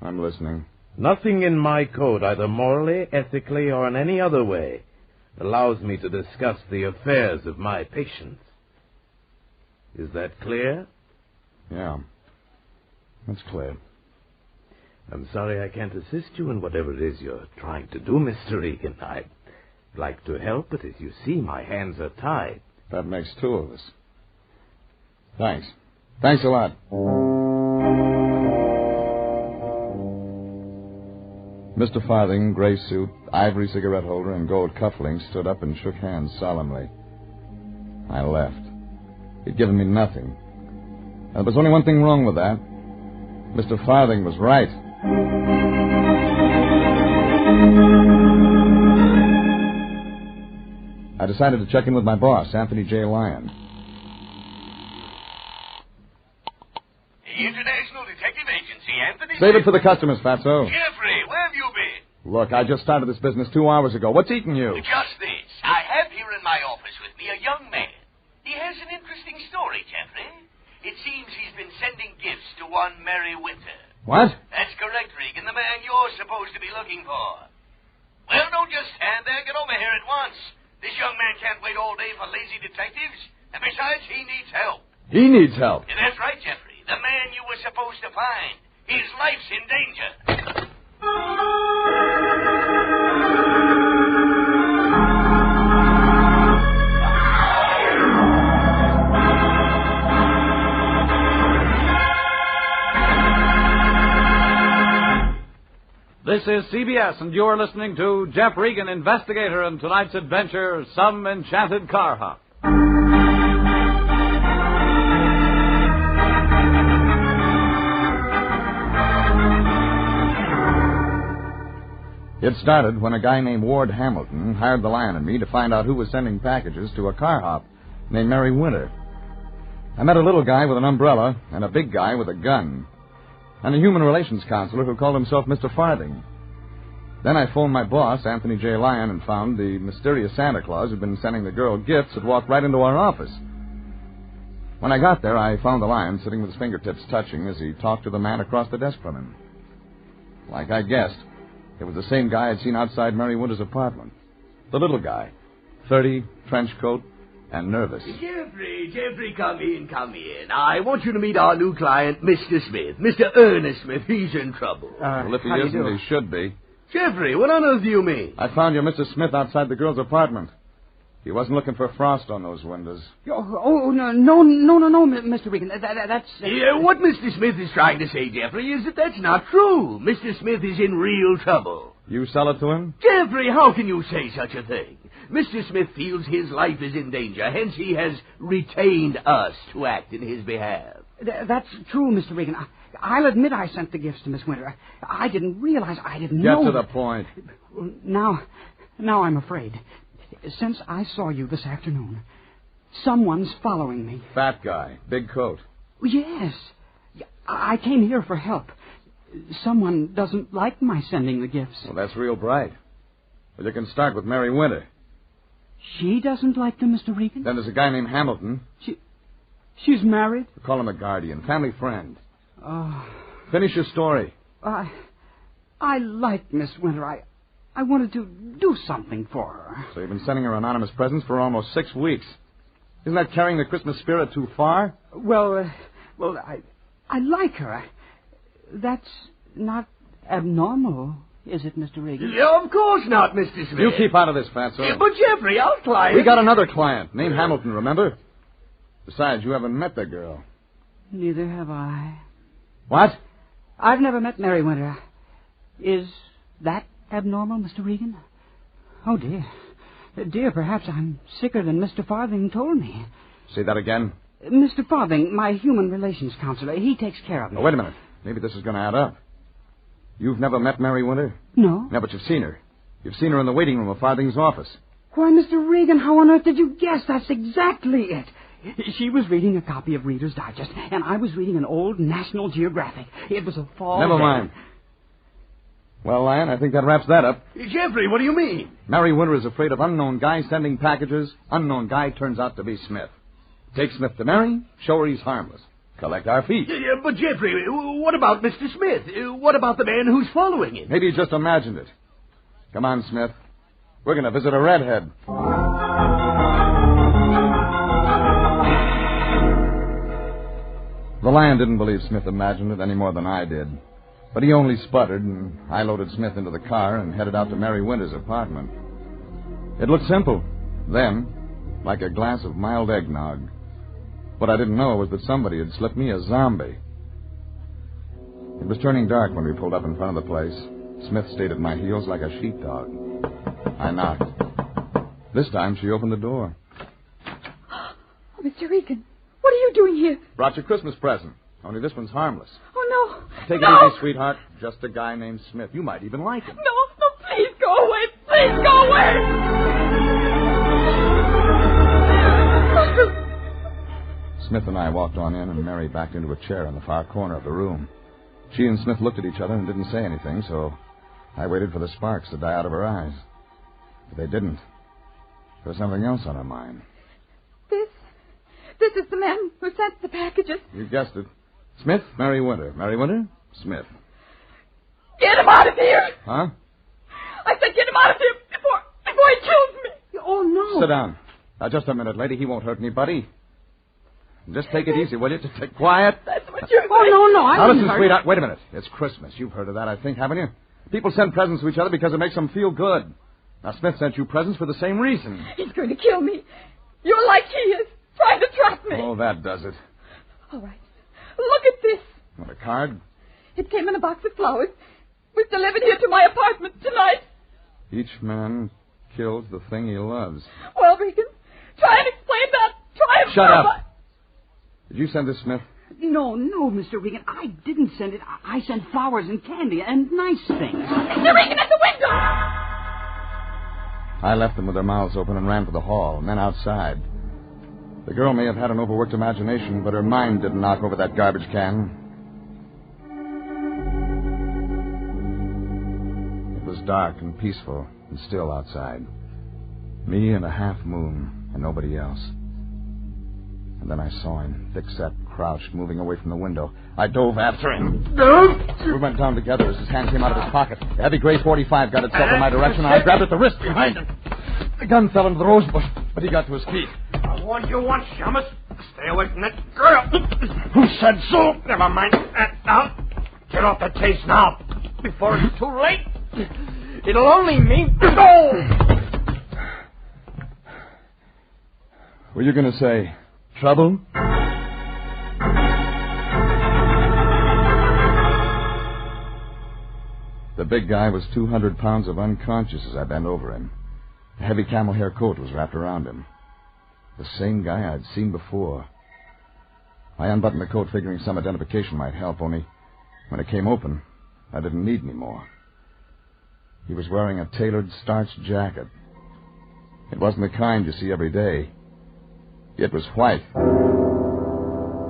I'm listening. Nothing in my code, either morally, ethically, or in any other way, allows me to discuss the affairs of my patients. Is that clear? Yeah. That's clear. I'm sorry I can't assist you in whatever it is you're trying to do, Mr. Regan. I'd like to help, but as you see, my hands are tied. That makes two of us. Thanks. Thanks a lot. Mr. Farthing, gray suit, ivory cigarette holder, and gold cufflinks, stood up and shook hands solemnly. I left. He'd given me nothing. And there was only one thing wrong with that. Mr. Farthing was right. I decided to check in with my boss, Anthony J. Lyon. The International Detective Agency, Anthony. Save it for the customers, Fatso. Jeffrey, where have you been? Look, I just started this business 2 hours ago. What's eating you? Just this. I have here in my office with me a young man. He has an interesting story, Jeffrey. It seems he's been sending gifts to one Mary Winter. What? That's correct, Regan, the man you're supposed to be looking for. Well, don't just stand there. Get over here at once. This young man can't wait all day for lazy detectives. And besides, he needs help. He needs help. Yeah, that's right, Jeffrey. The man you were supposed to find. His life's in danger. This is CBS, and you're listening to Jeff Regan, Investigator, and tonight's adventure, Some Enchanted Carhop. It started when a guy named Ward Hamilton hired the Lion and me to find out who was sending packages to a Carhop named Mary Winter. I met a little guy with an umbrella and a big guy with a gun, and a human relations counselor who called himself Mr. Farthing. Then I phoned my boss, Anthony J. Lyon, and found the mysterious Santa Claus who'd been sending the girl gifts had walked right into our office. When I got there, I found the Lion sitting with his fingertips touching as he talked to the man across the desk from him. Like I guessed, it was the same guy I'd seen outside Mary Winter's apartment. The little guy, 30, trench coat, and nervous. Jeffrey, come in. I want you to meet our new client, Mr. Smith. Mr. Ernest Smith. He's in trouble. Well, if he isn't, he should be. Jeffrey, what on earth do you mean? I found your Mr. Smith outside the girl's apartment. He wasn't looking for frost on those windows. No, Mr. Regan. That's... What Mr. Smith is trying to say, Jeffrey, is that that's not true. Mr. Smith is in real trouble. You sell it to him? Jeffrey, how can you say such a thing? Mr. Smith feels his life is in danger, hence he has retained us to act in his behalf. That's true, Mr. Regan. I'll admit I sent the gifts to Miss Winter. I didn't realize, I didn't know... Get to the point. Now I'm afraid. Since I saw you this afternoon, someone's following me. Fat guy, big coat. Yes. I came here for help. Someone doesn't like my sending the gifts. Well, that's real bright. Well, you can start with Mary Winter. She doesn't like them, Mr. Regan? Then there's a guy named Hamilton. She's married? We call him a guardian, family friend. Oh. Finish your story. I like Miss Winter. I wanted to do something for her. So you've been sending her anonymous presents for almost 6 weeks. Isn't that carrying the Christmas spirit too far? Well, I like her. That's not abnormal, is it, Mr. Regan? Yeah, of course not, Mr. Smith. You keep out of this, Fatso. Yeah, but Jeffrey, our client... We got another client named Hamilton, remember? Besides, you haven't met the girl. Neither have I. What? I've never met Mary Winter. Is that abnormal, Mr. Regan? Oh, dear. Dear, perhaps I'm sicker than Mr. Farthing told me. Say that again? Mr. Farthing, my human relations counselor, he takes care of me. Oh, wait a minute. Maybe this is going to add up. You've never met Mary Winter? No. No, but you've seen her. You've seen her in the waiting room of Farthing's office. Why, Mr. Regan, how on earth did you guess? That's exactly it. She was reading a copy of Reader's Digest, and I was reading an old National Geographic. It was a fall Never day. mind. Well, Lion, I think that wraps that up. Jeffrey, what do you mean? Mary Winter is afraid of unknown guy sending packages. Unknown guy turns out to be Smith. Take Smith to Mary, show her he's harmless. Collect our fee. Yeah, but Jeffrey, what about Mr. Smith? What about the man who's following him? Maybe he just imagined it. Come on, Smith. We're going to visit a redhead. The Lion didn't believe Smith imagined it any more than I did. But he only sputtered, and I loaded Smith into the car and headed out to Mary Winter's apartment. It looked simple. Then, like a glass of mild eggnog. What I didn't know was that somebody had slipped me a zombie. It was turning dark when we pulled up in front of the place. Smith stayed at my heels like a sheepdog. I knocked. This time she opened the door. Oh, Mr. Regan, what are you doing here? Brought your Christmas present. Only this one's harmless. Oh, no. Take no. it easy, sweetheart. Just a guy named Smith. You might even like him. No, please go away. Please go away. Smith and I walked on in, and Mary backed into a chair in the far corner of the room. She and Smith looked at each other and didn't say anything, so I waited for the sparks to die out of her eyes. But they didn't. There was something else on her mind. This is the man who sent the packages. You guessed it. Smith, Mary Winter. Mary Winter, Smith. Get him out of here! Huh? I said get him out of here before he kills me. Oh, no. Sit down. Now, just a minute, lady. He won't hurt anybody. Just take it easy, will you? Just take quiet. That's what you're Oh, no, I Now, didn't listen, hurt. sweetheart. Wait a minute. It's Christmas. You've heard of that, I think, haven't you? People send presents to each other because it makes them feel good. Now, Smith sent you presents for the same reason. He's going to kill me. You're like he is, trying to trap me. Oh, that does it. All right. Look at this. What, a card? It came in a box of flowers. We've delivered here to my apartment tonight. Each man kills the thing he loves. Well, Regan, try and explain that. Try and... Shut up. Did you send this, Smith? No, Mr. Regan. I didn't send it. I sent flowers and candy and nice things. Mr. Regan, at the window! I left them with their mouths open and ran for the hall, and then outside. The girl may have had an overworked imagination, but her mind didn't knock over that garbage can. It was dark and peaceful and still outside. Me and a half moon and nobody else. And then I saw him, thick-set, crouched, moving away from the window. I dove after him. We went down together as his hand came out of his pocket. The heavy gray .45 got itself in my direction, and I grabbed at the wrist behind him. The gun fell into the rose bush, but he got to his feet. I warned you once, Shamus. Stay away from that girl. Who said so? Never mind. Now, get off the case now, before it's too late. It'll only mean go. Were you going to say trouble? The big guy was 200 pounds of unconscious as I bent over him. A heavy camel hair coat was wrapped around him. The same guy I'd seen before. I unbuttoned the coat figuring some identification might help, only when it came open, I didn't need any more. He was wearing a tailored starched jacket. It wasn't the kind you see every day. It was white.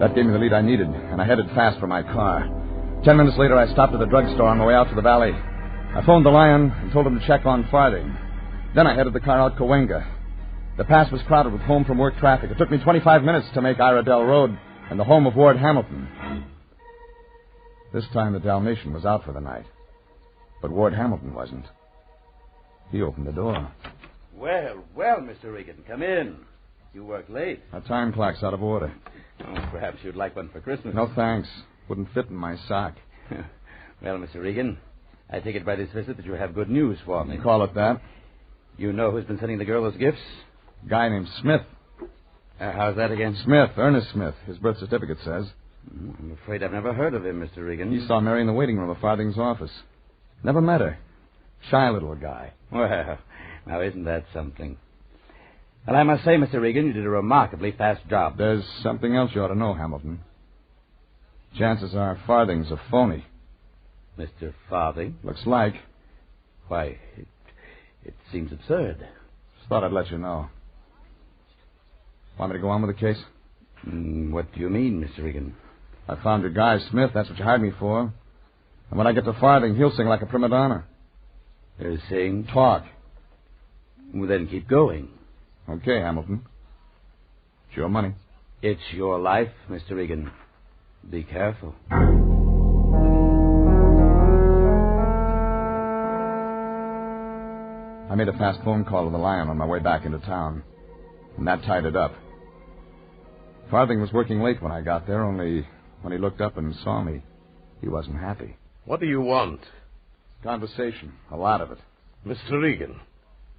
That gave me the lead I needed, and I headed fast for my car. 10 minutes later, I stopped at the drugstore on my way out to the valley. I phoned the Lion and told him to check on Farthing. Then I headed the car out Cahuenga. The pass was crowded with home-from-work traffic. It took me 25 minutes to make Iredell Road and the home of Ward Hamilton. This time the Dalmatian was out for the night. But Ward Hamilton wasn't. He opened the door. Well, Mr. Regan, come in. You work late. Our time clock's out of order. Oh, perhaps you'd like one for Christmas. No, thanks. Wouldn't fit in my sock. Well, Mr. Regan, I take it by this visit that you have good news for me. Call it that. You know who's been sending the girl those gifts? A guy named Smith. How's that again? Smith, Ernest Smith. His birth certificate says. I'm afraid I've never heard of him, Mr. Regan. He saw Mary in the waiting room of Farthing's office. Never met her. Shy little guy. Well, now isn't that something? Well, I must say, Mr. Regan, you did a remarkably fast job. There's something else you ought to know, Hamilton. Chances are Farthing's a phony. Mr. Farthing? Looks like. Why, it seems absurd. Just thought I'd let you know. Want me to go on with the case? What do you mean, Mr. Regan? I found your guy, Smith. That's what you hired me for. And when I get to Farthing, he'll sing like a prima donna. Sing? Talk. Well, then keep going. Okay, Hamilton. It's your money. It's your life, Mr. Regan. Be careful. I made a fast phone call to the Lion on my way back into town, and that tied it up. Farthing was working late when I got there, only when he looked up and saw me, he wasn't happy. What do you want? Conversation, a lot of it. Mr. Regan,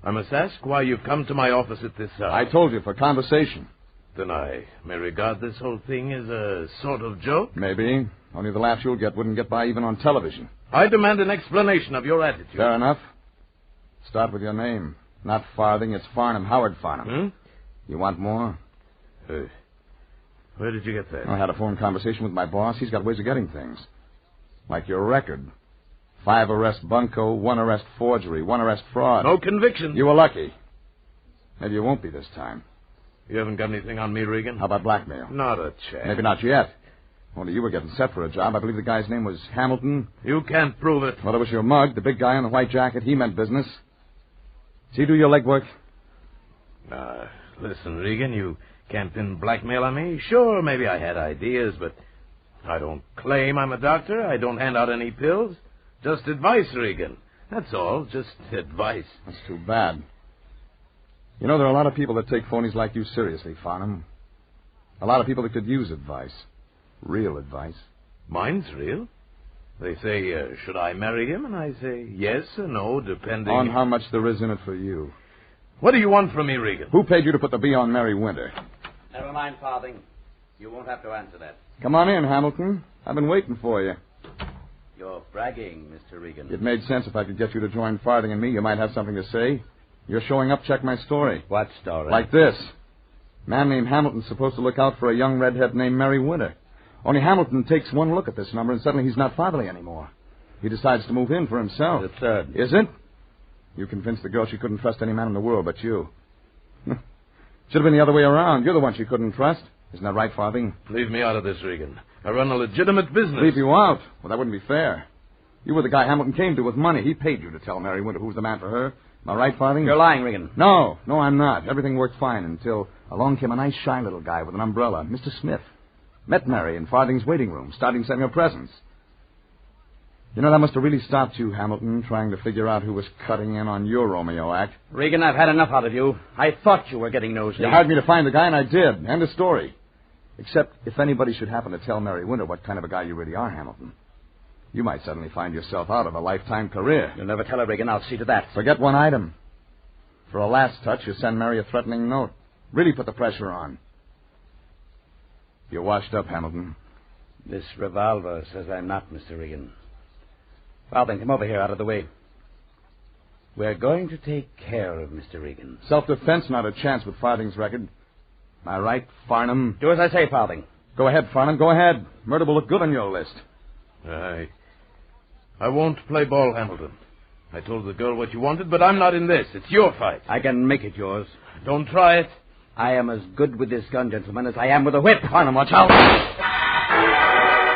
I must ask why you've come to my office at this hour. I told you, for conversation. Then I may regard this whole thing as a sort of joke? Maybe. Only the laughs you'll get wouldn't get by even on television. I demand an explanation of your attitude. Fair enough. Start with your name. Not Farthing, it's Farnham, Howard Farnham. You want more? Where did you get that? I had a phone conversation with my boss. He's got ways of getting things. Like your record. 5 arrest bunco, 1 arrest forgery, 1 arrest fraud. No conviction. You were lucky. Maybe you won't be this time. You haven't got anything on me, Regan? How about blackmail? Not a chance. Maybe not yet. Only you were getting set for a job. I believe the guy's name was Hamilton. You can't prove it. Well, it was your mug. The big guy in the white jacket, he meant business. Does he do your legwork? Listen, Regan, you can't pin blackmail on me. Sure, maybe I had ideas, but I don't claim I'm a doctor. I don't hand out any pills. Just advice, Regan. That's all. Just advice. That's too bad. You know, there are a lot of people that take phonies like you seriously, Farnham. A lot of people that could use advice. Real advice. Mine's real. They say, should I marry him? And I say yes or no, depending... On how much there is in it for you. What do you want from me, Regan? Who paid you to put the B on Mary Winter? Never mind, Farthing. You won't have to answer that. Come on in, Hamilton. I've been waiting for you. You're bragging, Mr. Regan. It made sense if I could get you to join Farthing and me. You might have something to say. You're showing up. Check my story. What story? Like this. A man named Hamilton's supposed to look out for a young redhead named Mary Winter. Only Hamilton takes one look at this number, and suddenly he's not fatherly anymore. He decides to move in for himself. The third. Is it? You convinced the girl she couldn't trust any man in the world but you. Should have been the other way around. You're the one she couldn't trust. Isn't that right, Farthing? Leave me out of this, Regan. I run a legitimate business. Leave you out? Well, that wouldn't be fair. You were the guy Hamilton came to with money. He paid you to tell Mary Winter who was the man for her. Am I right, Farthing? You're lying, Regan. No, I'm not. Everything worked fine until along came a nice, shy little guy with an umbrella, Mr. Smith. Met Mary in Farthing's waiting room, starting sending her presents. You know, that must have really stopped you, Hamilton, trying to figure out who was cutting in on your Romeo act. Regan, I've had enough out of you. I thought you were getting nosy. You hired me to find the guy, and I did. End of story. Except if anybody should happen to tell Mary Winter what kind of a guy you really are, Hamilton, you might suddenly find yourself out of a lifetime career. You'll never tell her, Regan. I'll see to that. Forget one item. For a last touch, you send Mary a threatening note. Really put the pressure on. You're washed up, Hamilton. This revolver says I'm not, Mr. Regan. Farthing, come over here, out of the way. We're going to take care of Mr. Regan. Self-defense, not a chance with Farthing's record. Am I right, Farnham? Do as I say, Farthing. Go ahead, Farnham, go ahead. Murder will look good on your list. I won't play ball, Hamilton. I told the girl what you wanted, but I'm not in this. It's your fight. I can make it yours. Don't try it. I am as good with this gun, gentlemen, as I am with a whip. Farnham, watch out.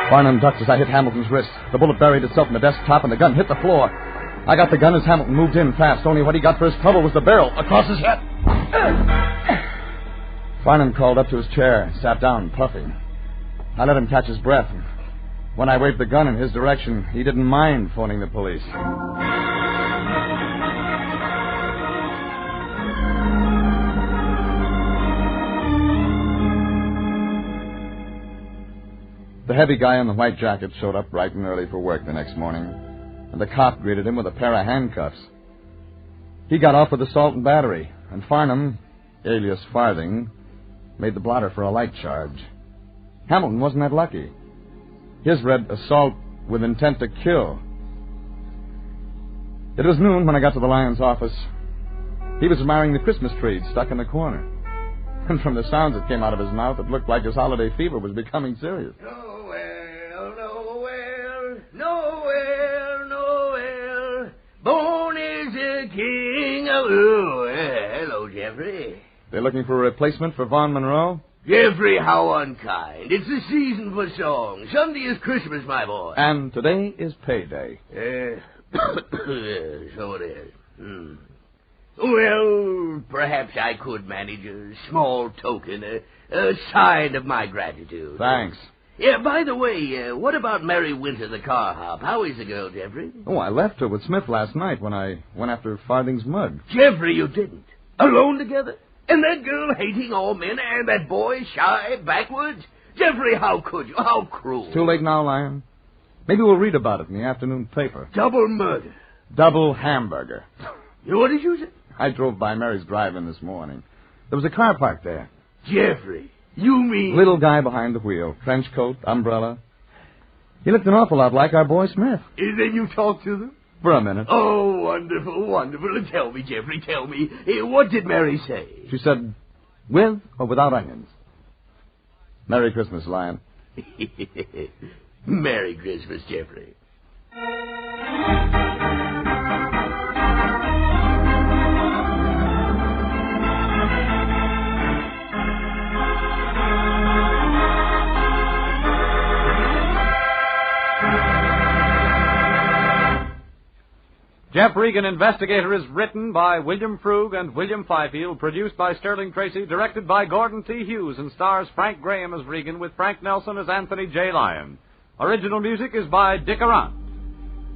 Farnham ducked as I hit Hamilton's wrist. The bullet buried itself in the desk top, and the gun hit the floor. I got the gun as Hamilton moved in fast. Only what he got for his trouble was the barrel across his head. Farnham crawled up to his chair, sat down, puffing. I let him catch his breath. When I waved the gun in his direction, he didn't mind phoning the police. The heavy guy in the white jacket showed up bright and early for work the next morning, and the cop greeted him with a pair of handcuffs. He got off with assault and battery, and Farnham, alias Farthing, made the blotter for a light charge. Hamilton wasn't that lucky. His read assault with intent to kill. It was noon when I got to the Lion's office. He was admiring the Christmas tree stuck in the corner. And from the sounds that came out of his mouth, it looked like his holiday fever was becoming serious. Nowhere. Born is the king of... hello, Jeffrey. They're looking for a replacement for Vaughn Monroe? Jeffrey, how unkind. It's the season for songs. Sunday is Christmas, my boy. And today is payday. So it is. Well, perhaps I could manage a small token, a sign of my gratitude. Thanks. Yeah, by the way, what about Mary Winter, the Carhop? How is the girl, Jeffrey? Oh, I left her with Smith last night when I went after Farthing's mug. Jeffrey, you didn't. Alone together? And that girl hating all men, and that boy shy, backwards? Jeffrey, how could you? How cruel. It's too late now, Lion. Maybe we'll read about it in the afternoon paper. Double murder. Double hamburger. What did you say? I drove by Mary's drive-in this morning. There was a car parked there. Jeffrey, you mean... Little guy behind the wheel, trench coat, umbrella. He looked an awful lot like our boy Smith. Then you talked to them? For a minute. Oh, wonderful, wonderful. Tell me, Jeffrey, tell me. What did Mary say? She said, with or without onions. Merry Christmas, Lion. Merry Christmas, Jeffrey. Jeff Regan, Investigator, is written by William Frug and William Fifield, produced by Sterling Tracy, directed by Gordon T. Hughes, and stars Frank Graham as Regan with Frank Nelson as Anthony J. Lyon. Original music is by Dick Arant.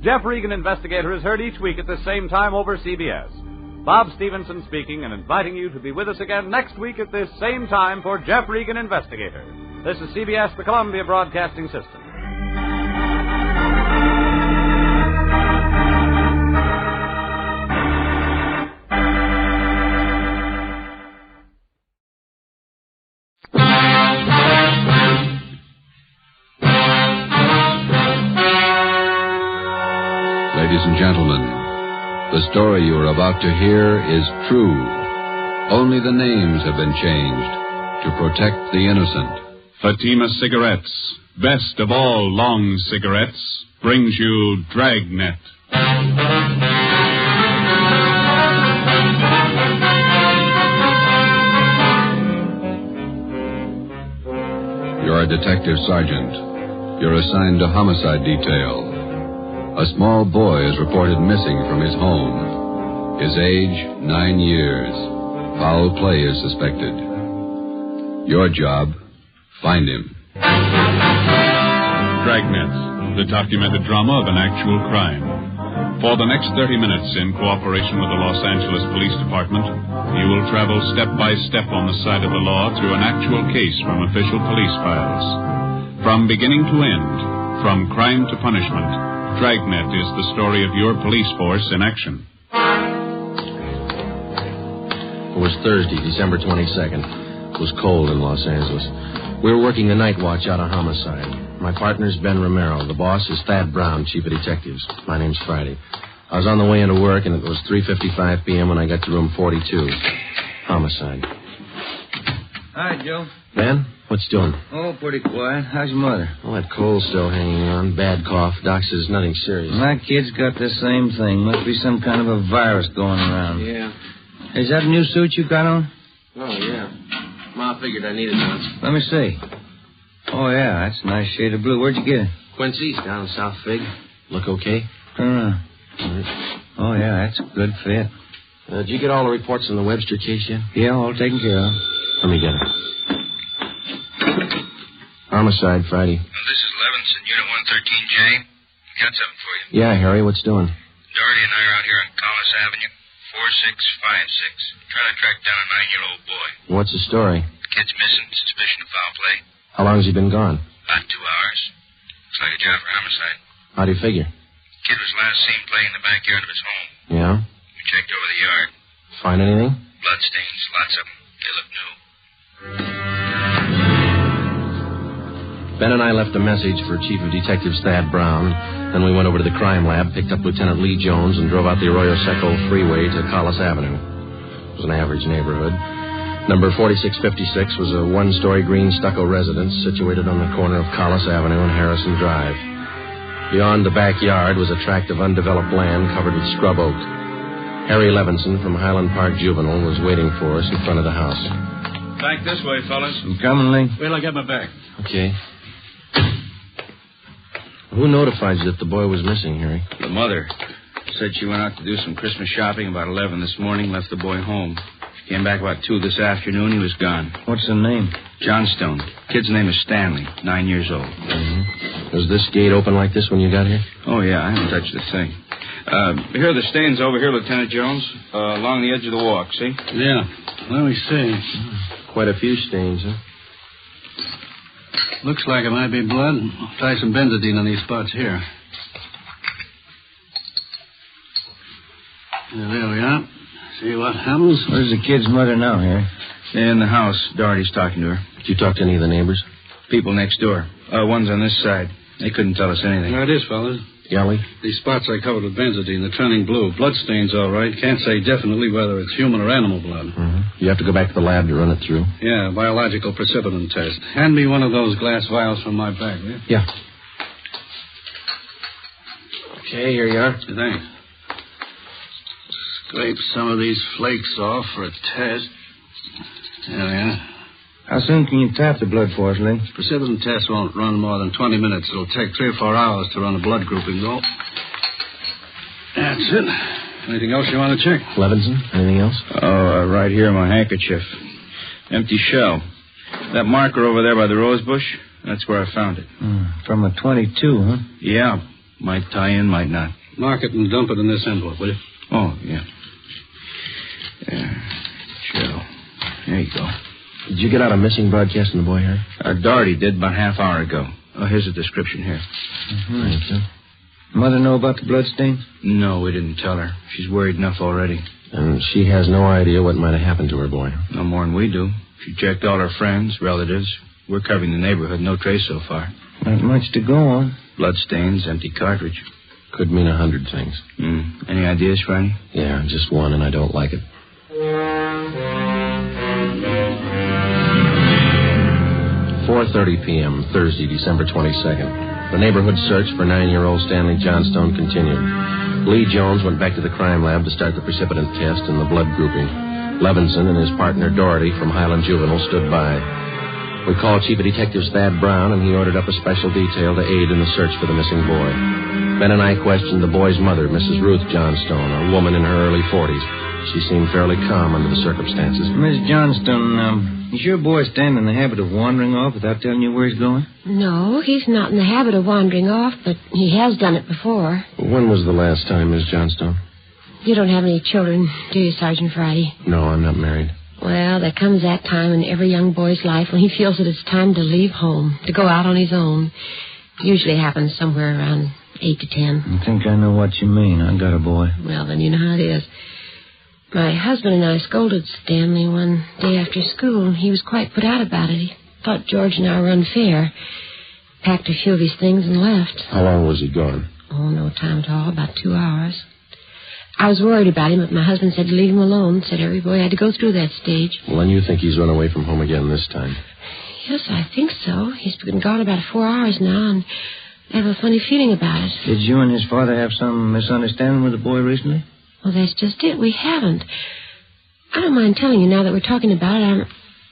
Jeff Regan, Investigator, is heard each week at the same time over CBS. Bob Stevenson speaking and inviting you to be with us again next week at this same time for Jeff Regan, Investigator. This is CBS, the Columbia Broadcasting System. gentlemen, the story you are about to hear is true. Only the names have been changed to protect the innocent. Fatima Cigarettes, best of all long cigarettes, brings you Dragnet. You're a detective sergeant. You're assigned to homicide detail. A small boy is reported missing from his home. His age, 9 years. Foul play is suspected. Your job, find him. Dragnet, the documented drama of an actual crime. For the next 30 minutes, in cooperation with the Los Angeles Police Department, you will travel step by step on the side of the law through an actual case from official police files. From beginning to end, from crime to punishment, Dragnet is the story of your police force in action. It was Thursday, December 22nd. It was cold in Los Angeles. We were working the night watch out of homicide. My partner's Ben Romero. The boss is Thad Brown, chief of detectives. My name's Friday. I was on the way into work, and it was 3:55 p.m. when I got to room 42. Homicide. Hi, Joe. Ben, what's doing? Oh, pretty quiet. How's your mother? Well, that cold's still hanging on. Bad cough. Doc says nothing serious. My kid's got the same thing. Must be some kind of a virus going around. Yeah. Is that a new suit you got on? Oh, yeah. Ma figured I needed one. Let me see. Oh, yeah, that's a nice shade of blue. Where'd you get it? Quincy's down in South Fig. Look okay? Turn around. Oh, yeah, that's a good fit. Did you get all the reports on the Webster case yet? Yeah, all taken care of. Let me get it. Homicide, Friday. Well, this is Levinson, Unit 113J. Got something for you. Yeah, Harry, what's doing? Doherty and I are out here on Collis Avenue, 4656, trying to track down a 9-year-old boy. What's the story? The kid's missing, suspicion of foul play. How long has he been gone? About 2 hours. Looks like a job for homicide. How do you figure? Kid was last seen playing in the backyard of his home. Yeah? We checked over the yard. Find anything? Bloodstains, lots of them. They look new. Ben and I left a message for Chief of Detectives Thad Brown. Then we went over to the crime lab, picked up Lieutenant Lee Jones, and drove out the Arroyo Seco freeway to Collis Avenue. It was an average neighborhood. Number 4656 was a one-story green stucco residence situated on the corner of Collis Avenue and Harrison Drive. Beyond the backyard was a tract of undeveloped land covered with scrub oak. Harry Levinson from Highland Park Juvenile was waiting for us in front of the house. Back this way, fellas. I'm coming, Lee. Wait till I get my back. Okay. Who notified you that the boy was missing, Harry? The mother said she went out to do some Christmas shopping about 11 this morning, left the boy home. She came back about 2 this afternoon. He was gone. What's the name? Johnstone. Kid's name is Stanley, 9 years old. Mm-hmm. Was this gate open like this when you got here? Oh, yeah, I haven't touched the thing. Here are the stains over here, Lieutenant Jones, along the edge of the walk, see? Yeah. Let me see. Quite a few stains, huh? Looks like it might be blood. I'll try some benzodine on these spots here. There we are. See what happens? Where's the kid's mother now, Harry? In the house. Doherty's talking to her. Did you talk to any of the neighbors? People next door. One's on this side. They couldn't tell us anything. There it is, fellas. Yelly? These spots I covered with benzodine, they're turning blue. Bloodstains, all right. Can't say definitely whether it's human or animal blood. Mm-hmm. You have to go back to the lab to run it through? Yeah, biological precipitin test. Hand me one of those glass vials from my bag, will you? Yeah. Okay, here you are. Thanks. Scrape some of these flakes off for a test. There we are. How soon can you tap the blood for us, Lee? Precipitin test won't run more than 20 minutes. It'll take 3 or 4 hours to run a blood grouping, though. That's it. Anything else you want to check? Levinson, anything else? Oh, right here, my handkerchief. Empty shell. That marker over there by the rose bush, that's where I found it. From a .22, huh? Yeah. Might tie in, might not. Mark it and dump it in this envelope, will you? Oh, yeah. Shell. There you go. Did you get out a missing broadcast on the boy, Harry? Doherty did about half hour ago. Oh, here's a description here. Thank you. Mother know about the bloodstains? No, we didn't tell her. She's worried enough already. And she has no idea what might have happened to her boy? No more than we do. She checked all her friends, relatives. We're covering the neighborhood. No trace so far. Not much to go on. Bloodstains, empty cartridge. Could mean 100 things. Any ideas, Friday? Yeah, just one, and I don't like it. 4:30 p.m., Thursday, December 22nd. The neighborhood search for 9-year-old Stanley Johnstone continued. Lee Jones went back to the crime lab to start the precipitant test and the blood grouping. Levinson and his partner Doherty from Highland Juvenile stood by. We called Chief of Detectives Thad Brown, and he ordered up a special detail to aid in the search for the missing boy. Ben and I questioned the boy's mother, Mrs. Ruth Johnstone, a woman in her early 40s. She seemed fairly calm under the circumstances. Miss Johnstone, is your boy Stan in the habit of wandering off without telling you where he's going? No, he's not in the habit of wandering off, but he has done it before. When was the last time, Miss Johnstone? You don't have any children, do you, Sergeant Friday? No, I'm not married. Well, there comes that time in every young boy's life when he feels that it's time to leave home, to go out on his own. It usually happens somewhere around 8 to 10. I think I know what you mean. I got a boy. Well, then you know how it is. My husband and I scolded Stanley one day after school, and he was quite put out about it. He thought George and I were unfair. Packed a few of his things and left. How long was he gone? Oh, no time at all, about 2 hours. I was worried about him, but my husband said to leave him alone, said every boy had to go through that stage. Well, then you think he's run away from home again this time? Yes, I think so. He's been gone about 4 hours now, and I have a funny feeling about it. Did you and his father have some misunderstanding with the boy recently? Well, that's just it. We haven't. I don't mind telling you now that we're talking about it.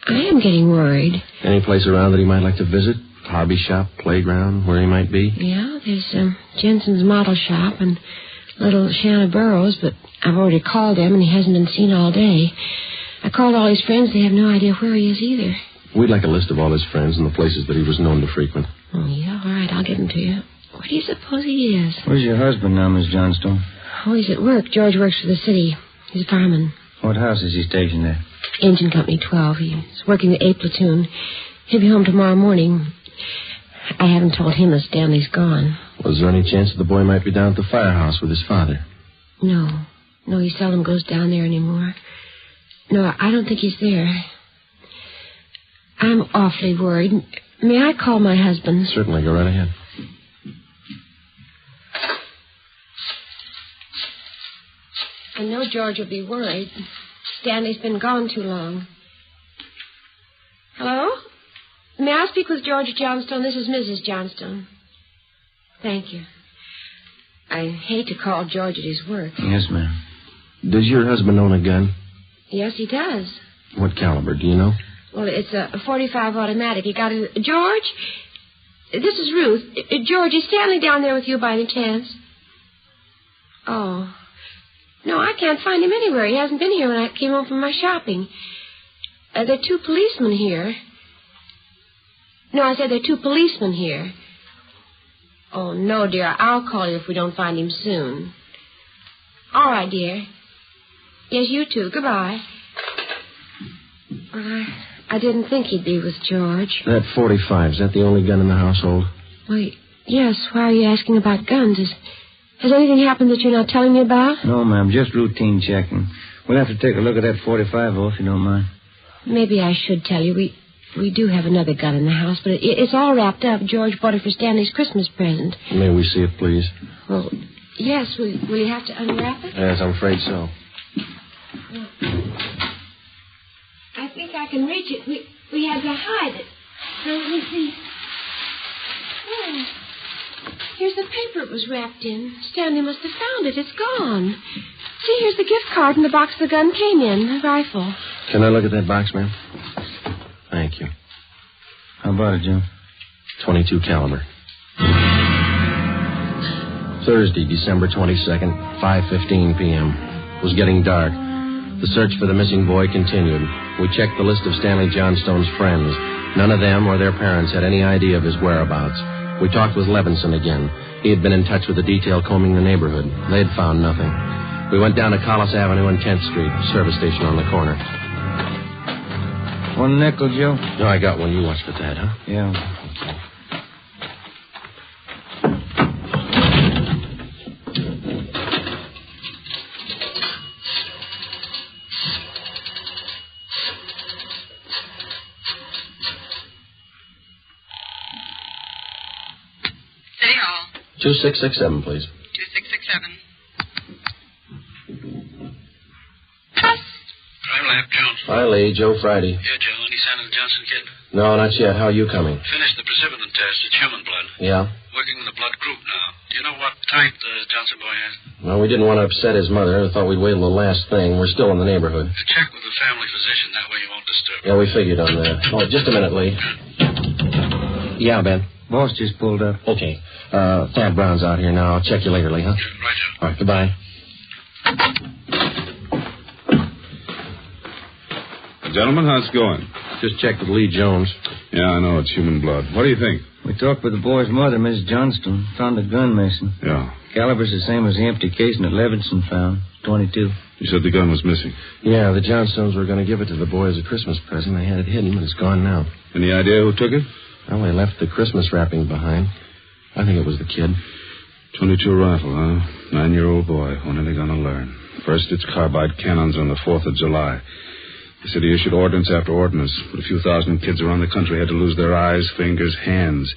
I am getting worried. Any place around that he might like to visit? Hobby shop, playground, where he might be? Yeah, there's Jensen's model shop and little Shanna Burrows, but I've already called him, and he hasn't been seen all day. I called all his friends. They have no idea where he is either. We'd like a list of all his friends and the places that he was known to frequent. Oh, yeah, all right, I'll get them to you. Where do you suppose he is? Where's your husband now, Miss Johnstone? Oh, he's at work. George works for the city. He's a fireman. What house is he stationed at? Engine Company 12. He's working the A platoon. He'll be home tomorrow morning. I haven't told him that Stanley's gone. Was there any chance that the boy might be down at the firehouse with his father? No, he seldom goes down there anymore. No, I don't think he's there. I'm awfully worried. May I call my husband? Certainly, go right ahead. I know George will be worried. Stanley's been gone too long. Hello? May I speak with George Johnstone? This is Mrs. Johnstone. Thank you. I hate to call George at his work. Yes, ma'am. Does your husband own a gun? Yes, he does. What caliber, do you know? Well, it's a .45 automatic. He got it. George? This is Ruth. George, is Stanley down there with you by any chance? Oh. No, I can't find him anywhere. He hasn't been here when I came home from my shopping. There are 2 policemen here. No, I said there are 2 policemen here. Oh, no, dear. I'll call you if we don't find him soon. All right, dear. Yes, you too. Goodbye. I didn't think he'd be with George. That .45, is that the only gun in the household? Wait, yes. Why are you asking about guns? Has anything happened that you're not telling me about? No, ma'am. Just routine checking. We'll have to take a look at that .45, though, if you don't mind. Maybe I should tell you. We do have another gun in the house, but it's all wrapped up. George bought it for Stanley's Christmas present. May we see it, please? Well, yes. Will you have to unwrap it? Yes, I'm afraid so. I think I can reach it. We had to hide it. Now, let me see. Oh, here's the paper it was wrapped in. Stanley must have found it. It's gone. See, here's the gift card and the box the gun came in, the rifle. Can I look at that box, ma'am? Thank you. How about it, Jim? .22 caliber. Thursday, December 22nd, 5:15 p.m. It was getting dark. The search for the missing boy continued. We checked the list of Stanley Johnstone's friends. None of them or their parents had any idea of his whereabouts. We talked with Levinson again. He had been in touch with the detail combing the neighborhood. They had found nothing. We went down to Collis Avenue and 10th Street, service station on the corner. 1 nickel, Joe? No, I got one. You watch for that, huh? Yeah. City Hall. 2667, please. 2667. Hi, Lee. Joe Friday. Yeah, Joe. Any sign of the Johnson kid? No, not yet. How are you coming? Finished the precipitin test. It's human blood. Yeah? Working with the blood group now. Do you know what type the Johnson boy has? Well, we didn't want to upset his mother. I thought we'd wait till the last thing. We're still in the neighborhood. Check with the family physician. That way you won't disturb him. Yeah, we figured on that. Oh, just a minute, Lee. Yeah, Ben. Boss just pulled up. Okay. Thad Brown's out here now. I'll check you later, Lee, huh? Yeah, right, Joe. All right, goodbye. Gentlemen, how's it going? Just checked with Lee Jones. Yeah, I know. It's human blood. What do you think? We talked with the boy's mother, Miss Johnston. Found a gun missing. Yeah. Caliber's the same as the empty casing that Levinson found. 22. You said the gun was missing. Yeah, the Johnstones were going to give it to the boy as a Christmas present. They had it hidden, but it's gone now. Any idea who took it? Well, they left the Christmas wrapping behind. I think it was the kid. 22 rifle, huh? 9-year-old boy. When are they going to learn? First, it's carbide cannons on the 4th of July. The city issued ordinance after ordinance, but a few thousand kids around the country had to lose their eyes, fingers, hands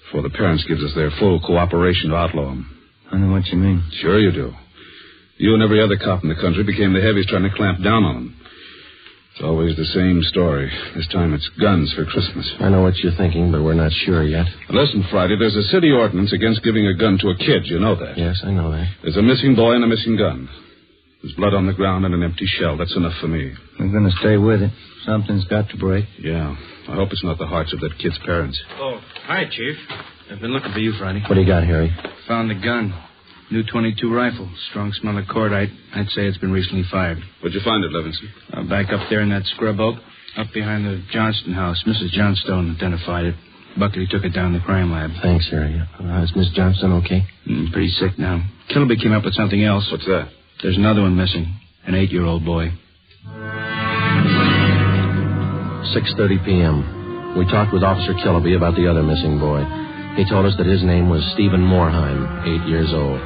before the parents gives us their full cooperation to outlaw them. I know what you mean. Sure you do. You and every other cop in the country became the heavies trying to clamp down on them. It's always the same story. This time it's guns for Christmas. I know what you're thinking, but we're not sure yet. Listen, Friday, there's a city ordinance against giving a gun to a kid. You know that? Yes, I know that. There's a missing boy and a missing gun. There's blood on the ground and an empty shell. That's enough for me. We're going to stay with it. Something's got to break. Yeah. I hope it's not the hearts of that kid's parents. Oh, hi, Chief. I've been looking for you, Friday. What do you got, Harry? Found the gun. New 22 rifle. Strong smell of cordite. I'd say it's been recently fired. Where'd you find it, Levinson? Back up there in that scrub oak. Up behind the Johnston house. Mrs. Johnstone identified it. Buckley took it down to the crime lab. Thanks, Harry. Is Miss Johnston okay? Pretty sick now. Kilby came up with something else. What's that? There's another one missing. An 8-year-old boy. 6:30 p.m. We talked with Officer Kilby about the other missing boy. He told us that his name was Stephen Moorheim, 8 years old.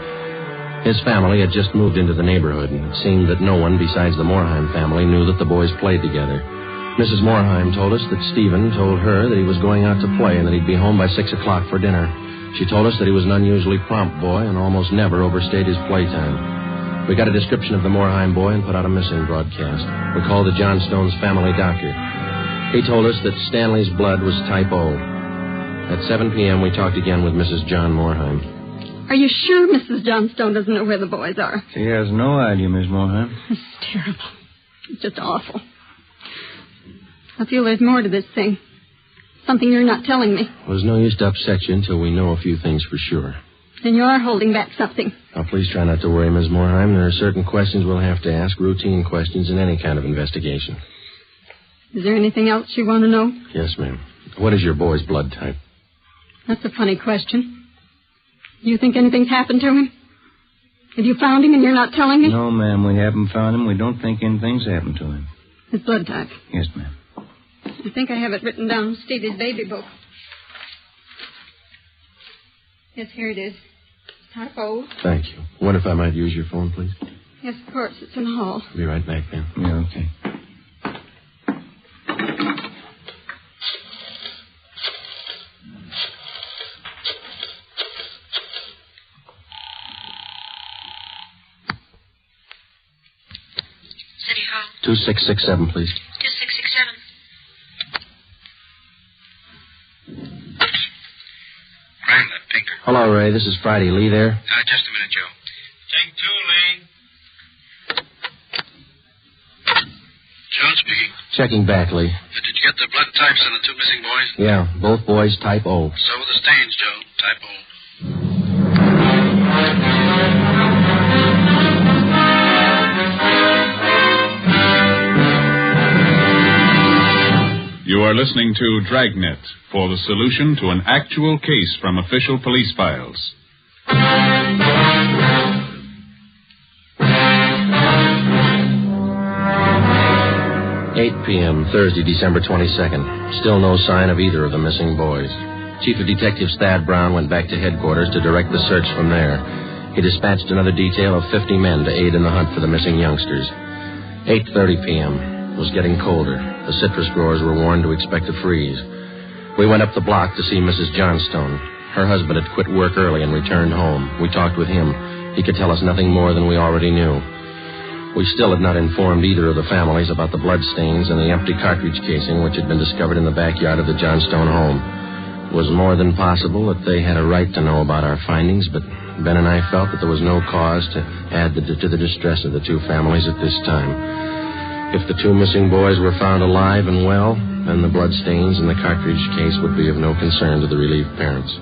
His family had just moved into the neighborhood, and it seemed that no one besides the Moorheim family knew that the boys played together. Mrs. Moorheim told us that Stephen told her that he was going out to play and that he'd be home by 6 o'clock for dinner. She told us that he was an unusually prompt boy and almost never overstayed his playtime. We got a description of the Moorheim boy and put out a missing broadcast. We called the Johnstones' family doctor. He told us that Stanley's blood was type O. At 7 p.m., we talked again with Mrs. John Moorheim. Are you sure Mrs. Johnstone doesn't know where the boys are? She has no idea, Miss Moorheim. It's terrible. It's just awful. I feel there's more to this thing. Something you're not telling me. Well, there's no use to upset you until we know a few things for sure. Then you are holding back something. Now, please try not to worry, Ms. Moorheim. There are certain questions we'll have to ask, routine questions in any kind of investigation. Is there anything else you want to know? Yes, ma'am. What is your boy's blood type? That's a funny question. Do you think anything's happened to him? Have you found him and you're not telling me? No, ma'am, we haven't found him. We don't think anything's happened to him. His blood type? Yes, ma'am. I think I have it written down in Stevie's baby book. Yes, here it is. Type O. Thank you. Wonder if I might use your phone, please? Yes, of course. It's in the hall. I'll be right back, then. Yeah, okay. City Hall. 2667, please. 2667. Hello, Ray. This is Friday. Lee there? Just a minute, Joe. Take 2, Lee. John speaking. Checking back, Lee. Did you get the blood types on the 2 missing boys? Yeah, both boys type O. So were the stains, Joe. Type O. You are listening to Dragnet for the solution to an actual case from official police files. 8 p.m., Thursday, December 22nd. Still no sign of either of the missing boys. Chief of Detectives Thad Brown went back to headquarters to direct the search from there. He dispatched another detail of 50 men to aid in the hunt for the missing youngsters. 8:30 p.m. It was getting colder. The citrus growers were warned to expect a freeze. We went up the block to see Mrs. Johnstone. Her husband had quit work early and returned home. We talked with him. He could tell us nothing more than we already knew. We still had not informed either of the families about the bloodstains and the empty cartridge casing which had been discovered in the backyard of the Johnstone home. It was more than possible that they had a right to know about our findings, but Ben and I felt that there was no cause to add to the distress of the two families at this time. If the two missing boys were found alive and well, then the bloodstains in the cartridge case would be of no concern to the relieved parents.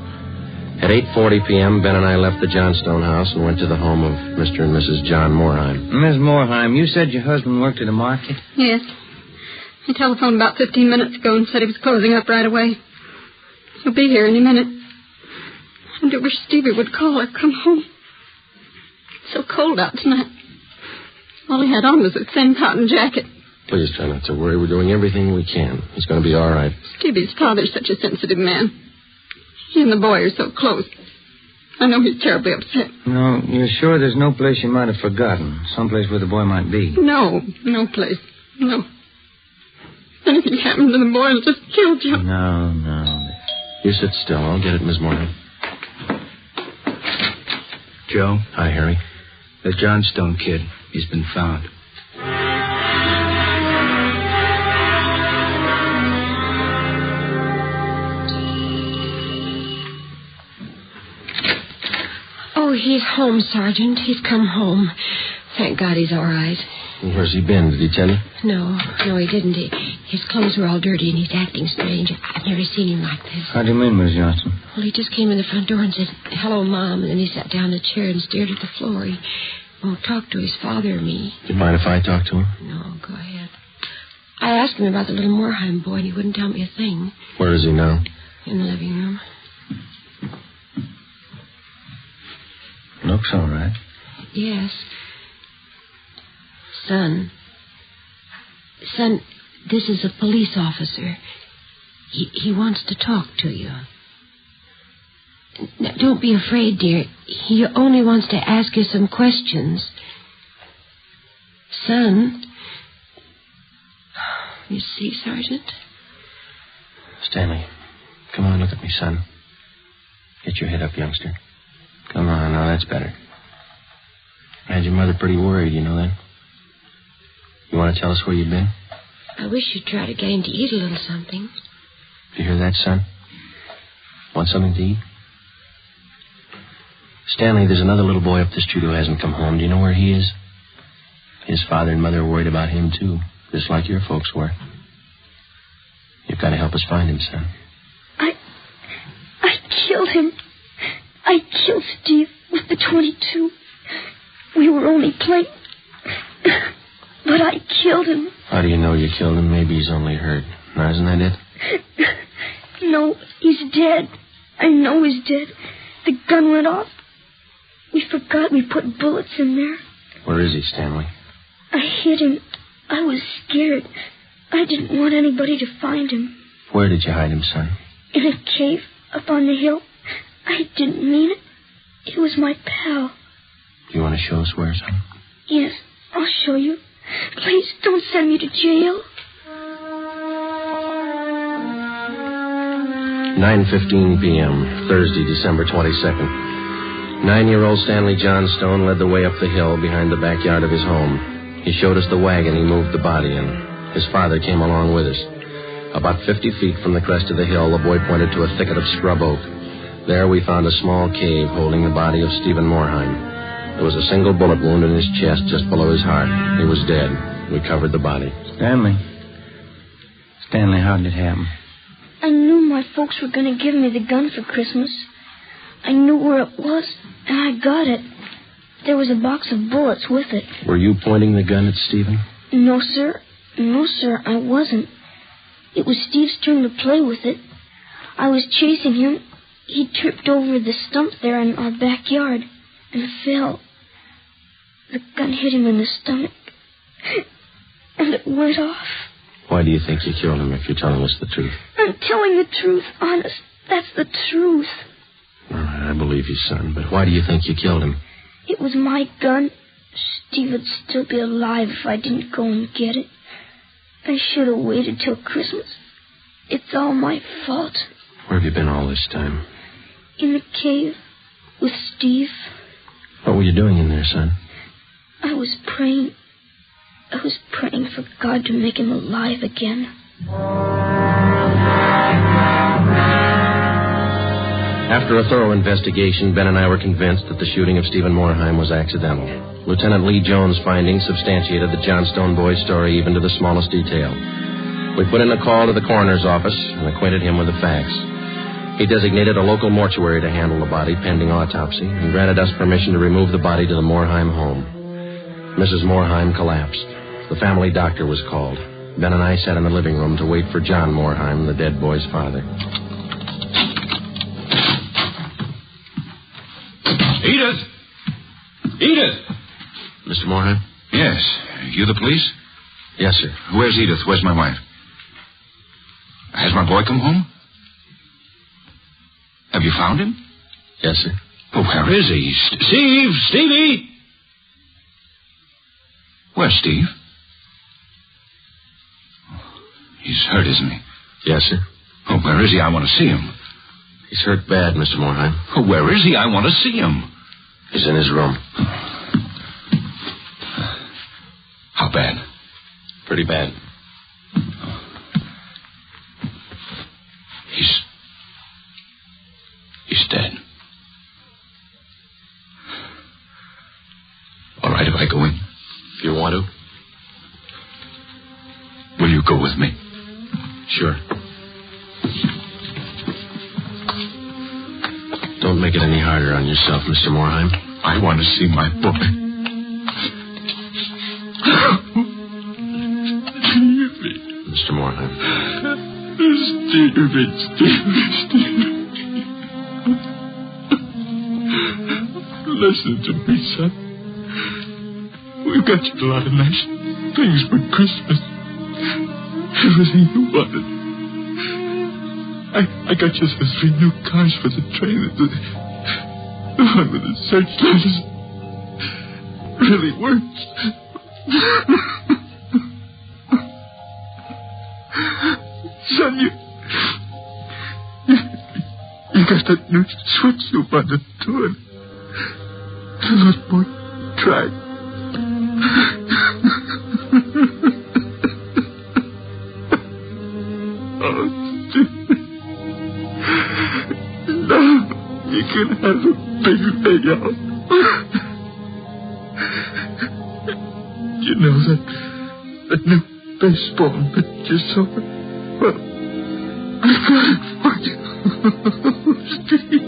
At 8:40 p.m., Ben and I left the Johnstone house and went to the home of Mr. and Mrs. John Moorheim. Miss Moorheim, you said your husband worked at a market? Yes. He telephoned about 15 minutes ago and said he was closing up right away. He'll be here any minute. I do wish Stevie would call or come home. It's so cold out tonight. All he had on was a thin cotton jacket. Please try not to worry. We're doing everything we can. He's going to be all right. Stevie's father's such a sensitive man. He and the boy are so close. I know he's terribly upset. No, you're sure there's no place you might have forgotten? Someplace where the boy might be? No place. No. If anything happened to the boy, it'll just kill Joe. No. You sit still. I'll get it, Miss Moorheim. Joe? Hi, Harry. The Johnstone kid. He's been found. Oh, he's home, Sergeant. He's come home. Thank God he's all right. Where's he been? Did he tell you? No, he didn't. His clothes were all dirty and he's acting strange. I've never seen him like this. How do you mean, Miss Johnson? Well, he just came in the front door and said, "Hello, Mom," and then he sat down in the chair and stared at the floor. He won't talk to his father or me. Do you mind if I talk to him? No, go ahead. I asked him about the little Moorheim boy, and he wouldn't tell me a thing. Where is he now? In the living room. Looks all right. Yes. Son, this is a police officer. He wants to talk to you. Now, don't be afraid, dear. He only wants to ask you some questions. Son. You see, Sergeant? Stanley, come on, look at me, son. Get your head up, youngster. Come on, now that's better. I had your mother pretty worried, you know that? You want to tell us where you've been? I wish you'd try to get him to eat a little something. You hear that, son? Want something to eat? Stanley, there's another little boy up the street who hasn't come home. Do you know where he is? His father and mother are worried about him, too, just like your folks were. You've got to help us find him, son. I killed him. I killed Steve with the .22. We were only playing. But I killed him. How do you know you killed him? Maybe he's only hurt. Now, isn't that it? No, he's dead. I know he's dead. The gun went off. We forgot we put bullets in there. Where is he, Stanley? I hid him. I was scared. I didn't want anybody to find him. Where did you hide him, son? In a cave up on the hill. I didn't mean it. It was my pal. You want to show us where, son? Yes, I'll show you. Please don't send me to jail. 9:15 p.m., Thursday, December 22nd. 9-year-old Stanley Johnstone led the way up the hill behind the backyard of his home. He showed us the wagon he moved the body in. His father came along with us. About 50 feet from the crest of the hill, the boy pointed to a thicket of scrub oak. There we found a small cave holding the body of Stephen Moorheim. There was a single bullet wound in his chest just below his heart. He was dead. We covered the body. Stanley, how did it happen? I knew my folks were going to give me the gun for Christmas. I knew where it was, and I got it. There was a box of bullets with it. Were you pointing the gun at Stephen? No, sir. No, sir, I wasn't. It was Steve's turn to play with it. I was chasing him. He tripped over the stump there in our backyard and fell. The gun hit him in the stomach, and it went off. Why do you think you killed him if you're telling us the truth? I'm telling the truth, honest. That's the truth. All right, I believe you, son, but why do you think you killed him? It was my gun. Steve would still be alive if I didn't go and get it. I should have waited till Christmas. It's all my fault. Where have you been all this time? In the cave with Steve. What were you doing in there, son? I was praying. I was praying for God to make him alive again. After a thorough investigation, Ben and I were convinced that the shooting of Stephen Morheim was accidental. Lieutenant Lee Jones' findings substantiated the Johnstone boy's story even to the smallest detail. We put in a call to the coroner's office and acquainted him with the facts. He designated a local mortuary to handle the body pending autopsy and granted us permission to remove the body to the Morheim home. Mrs. Morheim collapsed. The family doctor was called. Ben and I sat in the living room to wait for John Morheim, the dead boy's father. Edith! Edith! Mr. Morheim? Yes. You the police? Yes, sir. Where's Edith? Where's my wife? Has my boy come home? Have you found him? Yes, sir. Oh, where is he? Steve! Stevie! Where's Steve? He's hurt, isn't he? Yes, sir. Oh, where is he? I want to see him. He's hurt bad, Mr. Morheim. Oh, where is he? I want to see him. He's in his room. How bad? Pretty bad. He's dead. All right, if I go in. If you want to. Will you go with me? Sure. Don't make it any harder on yourself, Mr. Morheim. I want to see my boy. Mr. Morheim. Stevie. Listen to me, son. We've got you a lot of nice things for Christmas. Everything you wanted. I got you those 3 new cars for the train. The one with the search lights really works. Son, you got that new switch you wanted to it. A lot more track. Now you can have a big layout. You know that new baseball that you saw? Well, I got it for you. Steve.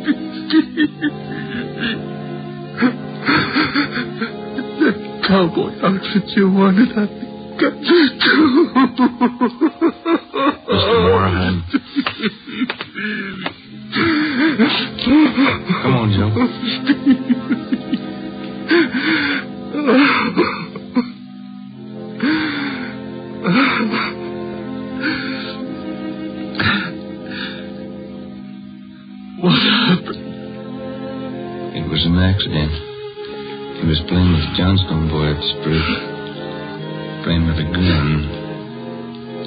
That cowboy outfit you wanted, I got you too. Mr. Morheim. Come on, Joe. What happened? It was an accident. He was playing with the Johnstone boy at the street. Playing with a gun.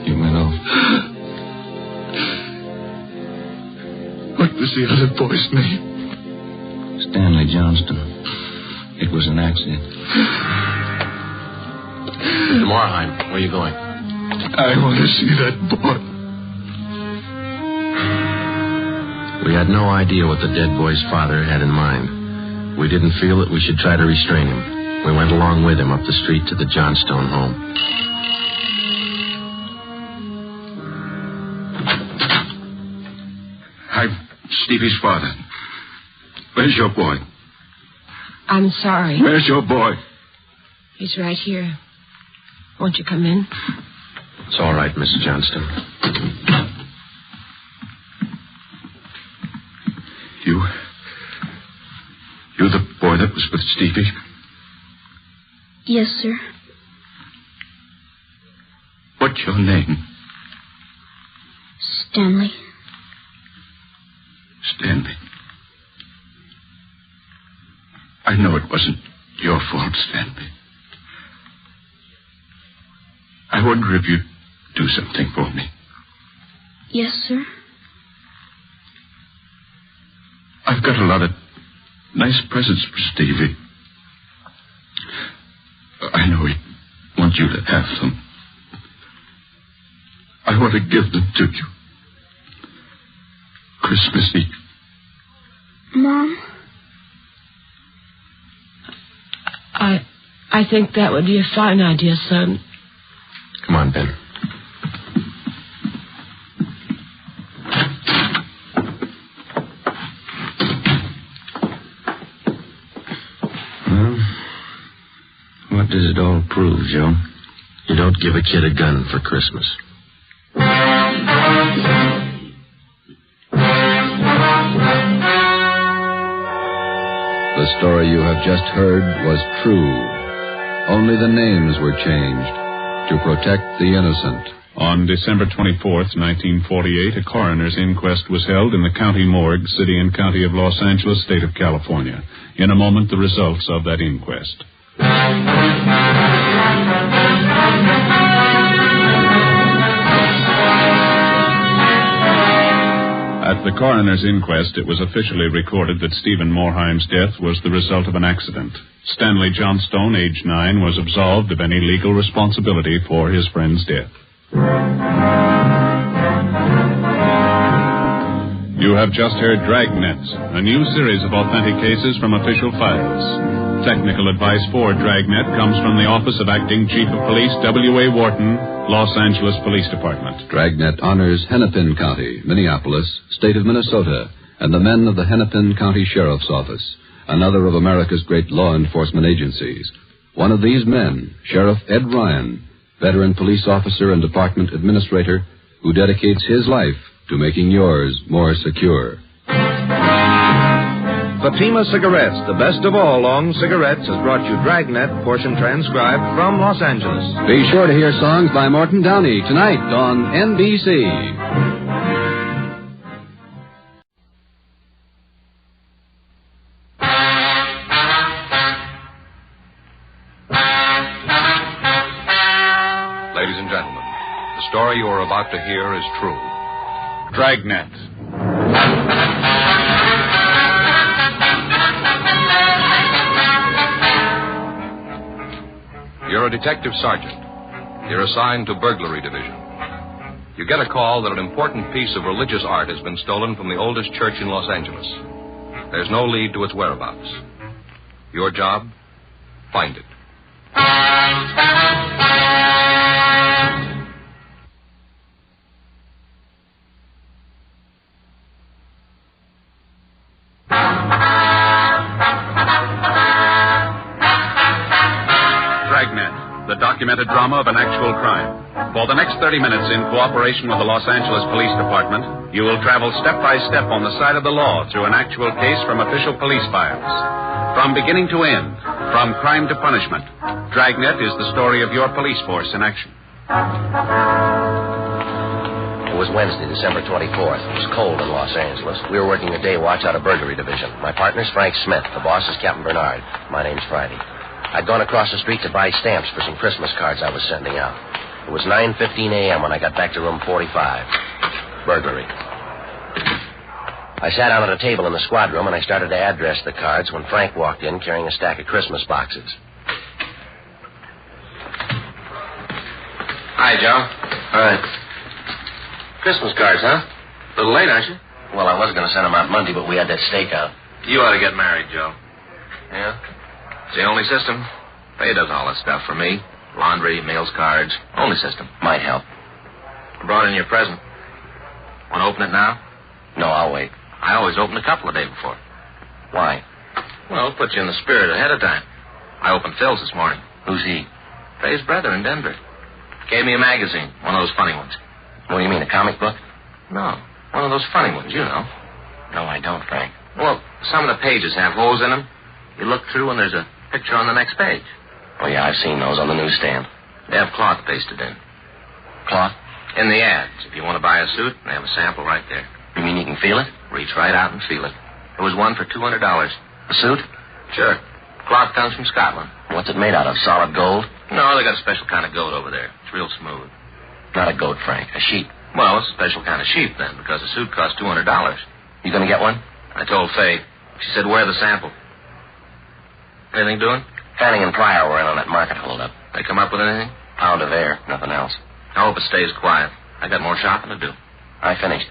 He went off. What was the other boy's name? Stanley Johnston. It was an accident. Mr. Morheim, where are you going? I want to see that boy. We had no idea what the dead boy's father had in mind. We didn't feel that we should try to restrain him. We went along with him up the street to the Johnstone home. I'm Stevie's father. Where's your boy? I'm sorry. Where's your boy? He's right here. Won't you come in? It's all right, Mrs. Johnston. You the boy that was with Stevie? Yes, sir. What's your name? Stanley. Stanley. I know it wasn't your fault, Stanley. I wonder if you'd do something for me. Yes, sir. I've got a lot of nice presents for Stevie. I know he wants want you to have them. I want to give them to you. Christmas Eve. Mom? I think that would be a fine idea, son. Come on, Ben. Well, what does it all prove, Joe? You don't give a kid a gun for Christmas. The story you have just heard was true. Only the names were changed to protect the innocent. On December 24th, 1948, a coroner's inquest was held in the county morgue, city and county of Los Angeles, state of California. In a moment, the results of that inquest. At the coroner's inquest, it was officially recorded that Stephen Morheim's death was the result of an accident. Stanley Johnstone, age 9, was absolved of any legal responsibility for his friend's death. You have just heard Dragnet, a new series of authentic cases from official files. Technical advice for Dragnet comes from the Office of Acting Chief of Police W.A. Wharton, Los Angeles Police Department. Dragnet honors Hennepin County, Minneapolis, state of Minnesota, and the men of the Hennepin County Sheriff's Office, another of America's great law enforcement agencies. One of these men, Sheriff Ed Ryan, veteran police officer and department administrator, who dedicates his life to making yours more secure. Fatima Cigarettes, the best of all long cigarettes, has brought you Dragnet, portion transcribed from Los Angeles. Be sure to hear songs by Morton Downey tonight on NBC. Ladies and gentlemen, the story you are about to hear is true. Dragnet. You're a detective sergeant. You're assigned to burglary division. You get a call that an important piece of religious art has been stolen from the oldest church in Los Angeles. There's no lead to its whereabouts. Your job? Find it. The documented drama of an actual crime. For the next 30 minutes, in cooperation with the Los Angeles Police Department, you will travel step by step on the side of the law through an actual case from official police files. From beginning to end, from crime to punishment, Dragnet is the story of your police force in action. It was Wednesday, December 24th. It was cold in Los Angeles. We were working a day watch out of burglary division. My partner's Frank Smith. The boss is Captain Bernard. My name's Friday. I'd gone across the street to buy stamps for some Christmas cards I was sending out. It was 9:15 a.m. when I got back to room 45. Burglary. I sat down at a table in the squad room and I started to address the cards when Frank walked in carrying a stack of Christmas boxes. Hi, Joe. Hi. Christmas cards, huh? A little late, aren't you? Well, I was going to send them out Monday, but we had that stakeout. You ought to get married, Joe. Yeah? It's the only system. Faye does all that stuff for me. Laundry, mails, cards. Only system. Might help. I brought in your present. Want to open it now? No, I'll wait. I always open a couple a day before. Why? Well, it puts you in the spirit ahead of time. I opened Phil's this morning. Who's he? Faye's brother in Denver. Gave me a magazine. One of those funny ones. What do you mean, a comic book? No. One of those funny ones, you know. No, I don't, Frank. Well, some of the pages have holes in them. You look through and there's a picture on the next page. Oh, yeah, I've seen those on the newsstand. They have cloth pasted in. Cloth? In the ads. If you want to buy a suit, they have a sample right there. You mean you can feel it? Reach right out and feel it. There was one for $200. A suit? Sure. Cloth comes from Scotland. What's it made out of? Solid gold? No, they got a special kind of goat over there. It's real smooth. Not a goat, Frank. A sheep. Well, it's a special kind of sheep, then, because a suit costs $200. You gonna get one? I told Faye. She said, wear the sample. Anything doing? Fanning and Pryor were in on that market holdup. They come up with anything? Pound of air, nothing else. I hope it stays quiet. I got more shopping to do. I finished.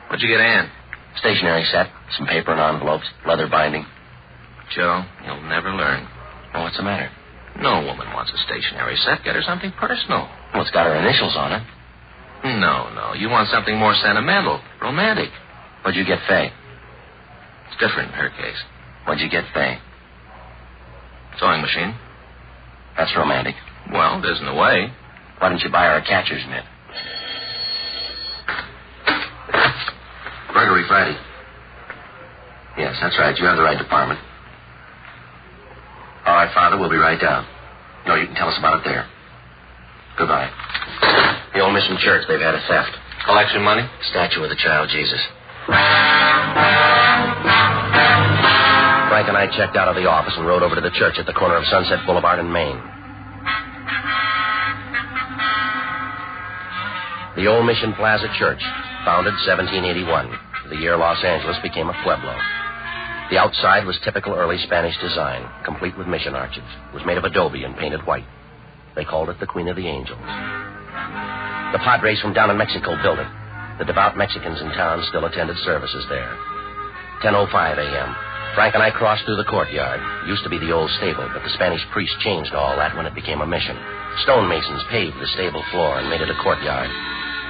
What'd you get in? Stationery set, some paper and envelopes, leather binding. Joe, you'll never learn. Oh, what's the matter? No woman wants a stationery set. Get her something personal. Well, it's got her initials on it. No. You want something more sentimental, romantic. What'd you get Faye? It's different in her case. What'd you get Faye? Sewing machine. That's romantic. Well, it isn't a way. Why didn't you buy her a catcher's mitt? Burglary Friday. Yes, that's right. You have the right department. All right, Father, we'll be right down. No, you can tell us about it there. Goodbye. The old mission church, they've had a theft. Collection money? Statue of the child Jesus. Frank and I checked out of the office and rode over to the church at the corner of Sunset Boulevard and Main. The Old Mission Plaza Church, founded 1781, the year Los Angeles became a pueblo. The outside was typical early Spanish design, complete with mission arches. It was made of adobe and painted white. They called it the Queen of the Angels. The Padres from down in Mexico built it. The devout Mexicans in town still attended services there. 10:05 a.m. Frank and I crossed through the courtyard. It used to be the old stable, but the Spanish priest changed all that when it became a mission. Stonemasons paved the stable floor and made it a courtyard.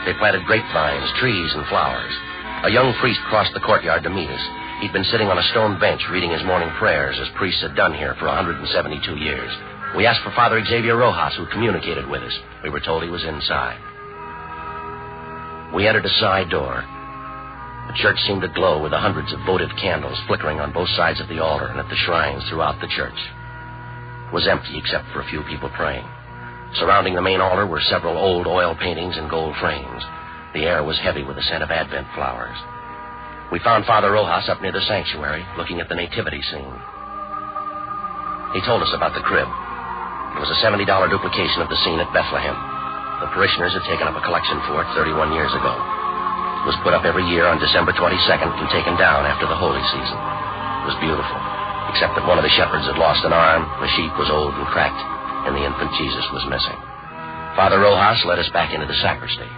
They planted grapevines, trees, and flowers. A young priest crossed the courtyard to meet us. He'd been sitting on a stone bench reading his morning prayers, as priests had done here for 172 years. We asked for Father Xavier Rojas, who communicated with us. We were told he was inside. We entered a side door. The church seemed to glow with the hundreds of votive candles flickering on both sides of the altar and at the shrines throughout the church. It was empty except for a few people praying. Surrounding the main altar were several old oil paintings in gold frames. The air was heavy with the scent of Advent flowers. We found Father Rojas up near the sanctuary, looking at the nativity scene. He told us about the crib. It was a $70 duplication of the scene at Bethlehem. The parishioners had taken up a collection for it 31 years ago. It was put up every year on December 22nd and taken down after the holy season. It was beautiful, except that one of the shepherds had lost an arm, the sheep was old and cracked, and the infant Jesus was missing. Father Rojas led us back into the sacristy.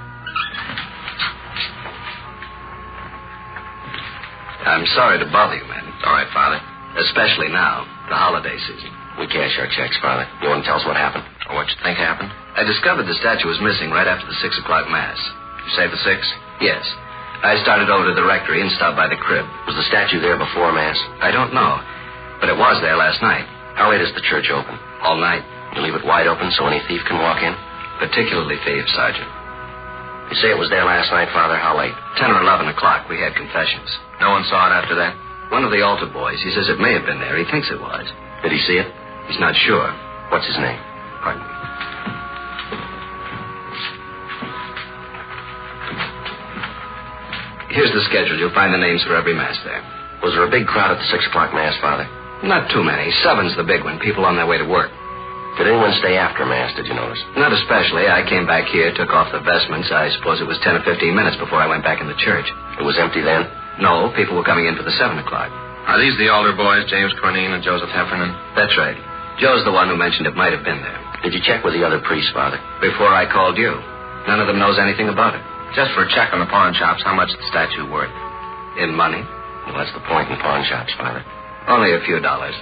I'm sorry to bother you, man. All right, Father. Especially now, the holiday season. We cash our checks, Father. You want to tell us what happened? Or what you think happened? I discovered the statue was missing right after the 6 o'clock Mass. You say the 6? Yes. I started over to the rectory and stopped by the crib. Was the statue there before Mass? I don't know, but it was there last night. How late is the church open? All night. You leave it wide open so any thief can walk in? Particularly thieves, Sergeant. You say it was there last night, Father? How late? 10 or 11 o'clock. We had confessions. No one saw it after that? One of the altar boys. He says it may have been there. He thinks it was. Did he see it? He's not sure. What's his name? Pardon me. Here's the schedule. You'll find the names for every Mass there. Was there a big crowd at the 6 o'clock Mass, Father? Not too many. 7's the big one. People on their way to work. Did anyone stay after Mass, did you notice? Not especially. I came back here, took off the vestments. I suppose it was 10 or 15 minutes before I went back in the church. It was empty then? No, people were coming in for the 7 o'clock. Are these the altar boys, James Cornine and Joseph Heffernan? That's right. Joe's the one who mentioned it might have been there. Did you check with the other priests, Father? Before I called you. None of them knows anything about it. Just for a check on the pawn shops, how much is the statue worth? In money? Well, that's the point in pawn shops, Father. Only a few dollars.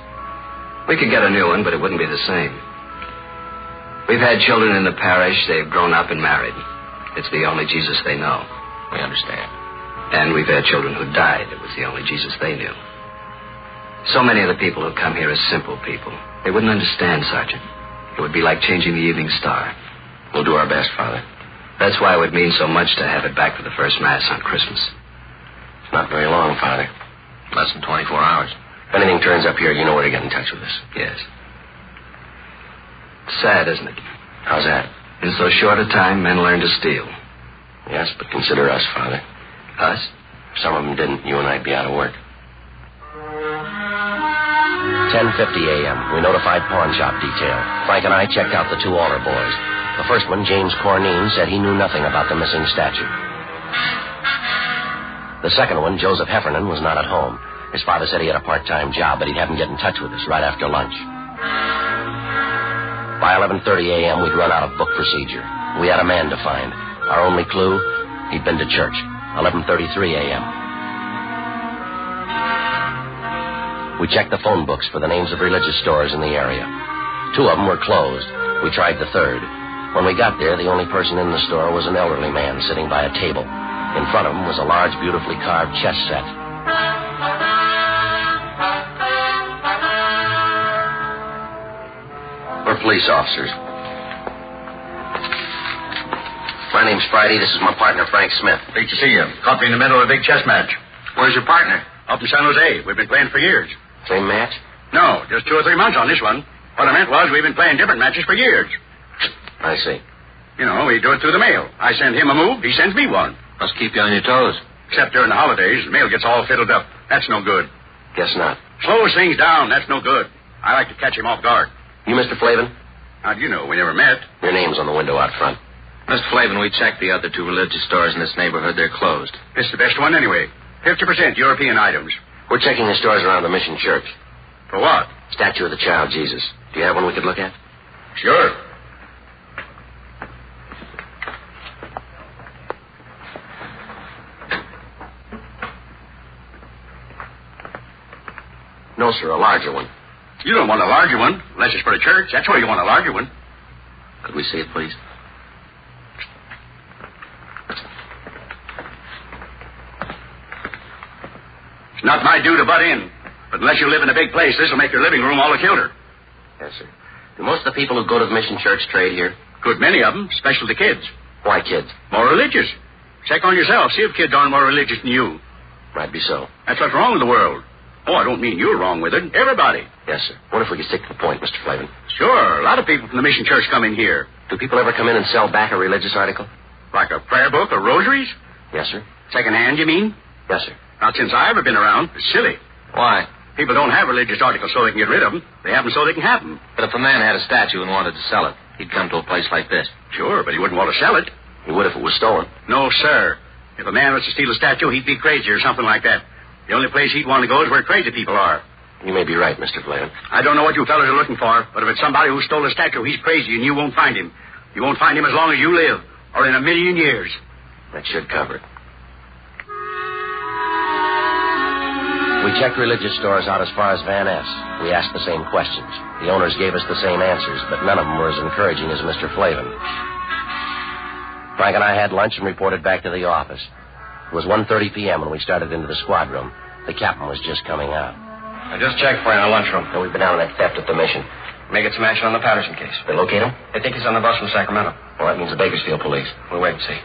We could get a new one, but it wouldn't be the same. We've had children in the parish. They've grown up and married. It's the only Jesus they know. We understand. And we've had children who died. It was the only Jesus they knew. So many of the people who come here are simple people. They wouldn't understand, Sergeant. It would be like changing the evening star. We'll do our best, Father. That's why it would mean so much to have it back for the first Mass on Christmas. It's not very long, Father. Less than 24 hours. If anything turns up here, you know where to get in touch with us. Yes. Sad, isn't it? How's that? In so short a time, men learn to steal. Yes, but consider us, Father. Us? If some of them didn't, you and I'd be out of work. 10:50 a.m. We notified pawn shop detail. Frank and I checked out the 2 altar boys. The first one, James Cornine, said he knew nothing about the missing statue. The second one, Joseph Heffernan, was not at home. His father said he had a part-time job, but he'd have him get in touch with us right after lunch. By 11:30 a.m., we'd run out of book procedure. We had a man to find. Our only clue, he'd been to church. 11:33 a.m. We checked the phone books for the names of religious stores in the area. 2 of them were closed. We tried the third. When we got there, the only person in the store was an elderly man sitting by a table. In front of him was a large, beautifully carved chess set. We're police officers. My name's Friday. This is my partner, Frank Smith. Great to see you. Caught me in the middle of a big chess match. Where's your partner? Up in San Jose. We've been playing for years. Same match? No, just 2 or 3 months on this one. What I meant was we've been playing different matches for years. I see. You know, we do it through the mail. I send him a move, he sends me one. Must keep you on your toes. Except during the holidays, the mail gets all fiddled up. That's no good. Guess not. Slows things down, that's no good. I like to catch him off guard. You Mr. Flavin? How do you know? We never met. Your name's on the window out front. Mr. Flavin, we checked the other 2 religious stores in this neighborhood. They're closed. This is the best one anyway. 50% European items. We're checking the stores around the Mission Church. For what? Statue of the Child Jesus. Do you have one we could look at? Sure. No, sir, a larger one. You don't want a larger one, unless it's for a church. That's where you want a larger one. Could we see it, please? It's not my due to butt in. But unless you live in a big place, this will make your living room all the cuter. Yes, sir. Do most of the people who go to the Mission Church trade here? Good many of them, especially the kids. Why kids? More religious. Check on yourself. See if kids aren't more religious than you. Might be so. That's what's wrong with the world. Oh, I don't mean you're wrong with it. Everybody. Yes, sir. What if we could stick to the point, Mr. Flavin? Sure. A lot of people from the Mission Church come in here. Do people ever come in and sell back a religious article? Like a prayer book or rosaries? Yes, sir. Second-hand, you mean? Yes, sir. Not since I've ever been around. It's silly. Why? People don't have religious articles so they can get rid of them. They have them so they can have them. But if a man had a statue and wanted to sell it, he'd come to a place like this. Sure, but he wouldn't want to sell it. He would if it was stolen. No, sir. If a man was to steal a statue, he'd be crazy or something like that. The only place he'd want to go is where crazy people are. You may be right, Mr. Flavin. I don't know what you fellas are looking for, but if it's somebody who stole a statue, he's crazy and you won't find him. You won't find him as long as you live, or in 1,000,000 years. That should cover it. We checked religious stores out as far as Van Ness. We asked the same questions. The owners gave us the same answers, but none of them were as encouraging as Mr. Flavin. Frank and I had lunch and reported back to the office. It was 1:30 p.m. when we started into the squad room. The captain was just coming out. I just checked for you in the lunchroom. And we've been down on that theft at the mission. May get some action on the Patterson case. They locate him? I think he's on the bus from Sacramento. Well, that means the Bakersfield police. We'll wait and see.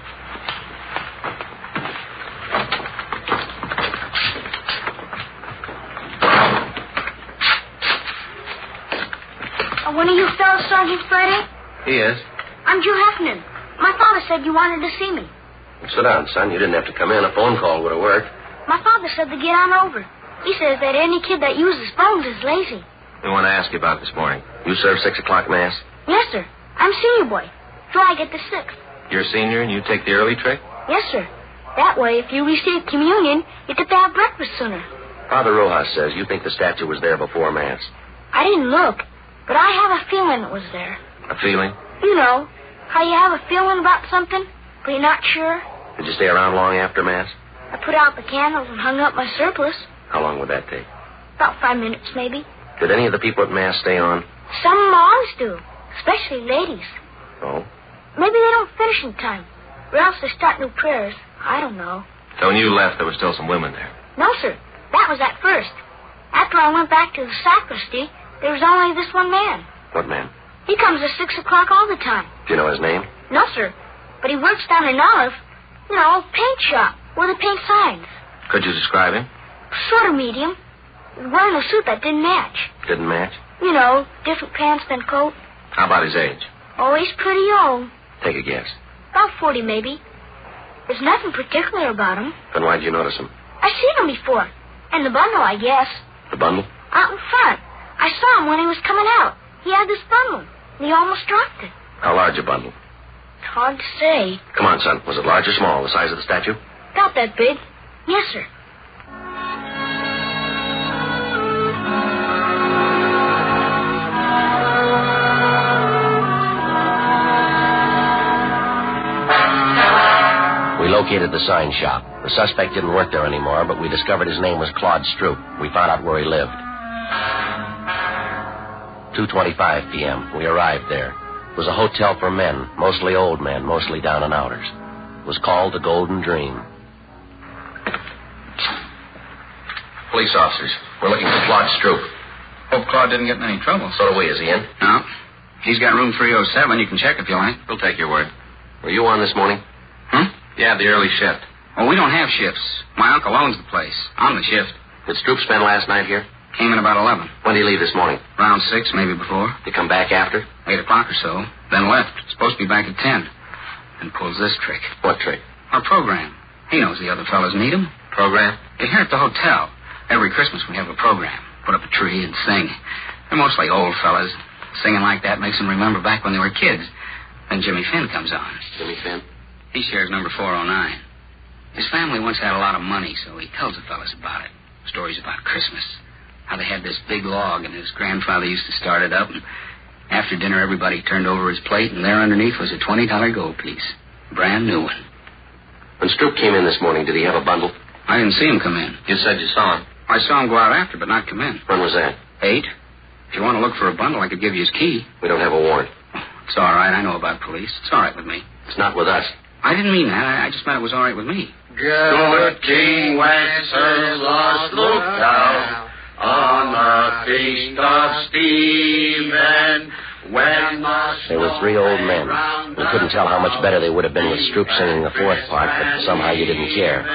One of you fellas, Sergeant Friday? He is. I'm Drew Heffernan. My father said you wanted to see me. Well, sit down, son. You didn't have to come in. A phone call would have worked. My father said to get on over. He says that any kid that uses phones is lazy. We want to ask you about this morning. You serve 6 o'clock mass? Yes, sir. I'm senior boy. So I get the 6th. You're a senior and you take the early trick? Yes, sir. That way, if you receive communion, you get to have breakfast sooner. Father Rojas says you think the statue was there before mass. I didn't look, but I have a feeling it was there. A feeling? You know, how you have a feeling about something, but you're not sure. Did you stay around long after mass? I put out the candles and hung up my surplice. How long would that take? About 5 minutes, maybe. Did any of the people at mass stay on? Some of them always do, especially ladies. Oh? Maybe they don't finish in time, or else they start new prayers. I don't know. So when you left, there were still some women there? No, sir. That was at first. After I went back to the sacristy, there was only this one man. What man? He comes at 6 o'clock all the time. Do you know his name? No, sir. But he works down in Olive, paint shop, where they paint signs. Could you describe him? Sort of medium. He was wearing a suit that didn't match. Didn't match? Different pants than coat. How about his age? Oh, he's pretty old. Take a guess. About 40, maybe. There's nothing particular about him. Then why'd you notice him? I've seen him before. And the bundle, I guess. The bundle? Out in front. I saw him when he was coming out. He had this bundle. And he almost dropped it. How large a bundle? Hard to say. Come on, son. Was it large or small, the size of the statue? About that big. Yes, sir. located the sign shop. The suspect didn't work there anymore, but we discovered his name was Claude Stroop. We found out where he lived. 2:25 p.m. We arrived there. It was a hotel for men, mostly old men, mostly down and outers. It was called the Golden Dream. Police officers. We're looking for Claude Stroop. Hope Claude didn't get in any trouble. So do we. Is he in? No. He's got room 307. You can check if you like. We'll take your word. Were you on this morning? Yeah, the early shift. Oh, we don't have shifts. My uncle owns the place. I'm the shift. Did Stroop spend last night here? Came in about 11. When did he leave this morning? Around 6, maybe before. Did he come back after? 8 o'clock or so. Then left. Supposed to be back at 10. And pulls this trick. What trick? Our program. He knows the other fellas need him. Program? Here at the hotel. Every Christmas we have a program. Put up a tree and sing. They're mostly old fellas. Singing like that makes them remember back when they were kids. Then Jimmy Finn comes on. Jimmy Finn? He shares number 409. His family once had a lot of money, so he tells the fellas about it. Stories about Christmas. How they had this big log, and his grandfather used to start it up, and after dinner everybody turned over his plate, and there underneath was a $20 gold piece. Brand new one. When Stroop came in this morning, did he have a bundle? I didn't see him come in. You said you saw him. I saw him go out after, but not come in. When was that? 8. If you want to look for a bundle, I could give you his key. We don't have a warrant. It's all right. I know about police. It's all right with me. It's not with us. I didn't mean that. I just meant it was all right with me. Good King Wenceslas looked out on the feast of Stephen. There were 3 old men. We couldn't tell how much better they would have been with Stroop singing the 4th part, but somehow you didn't care.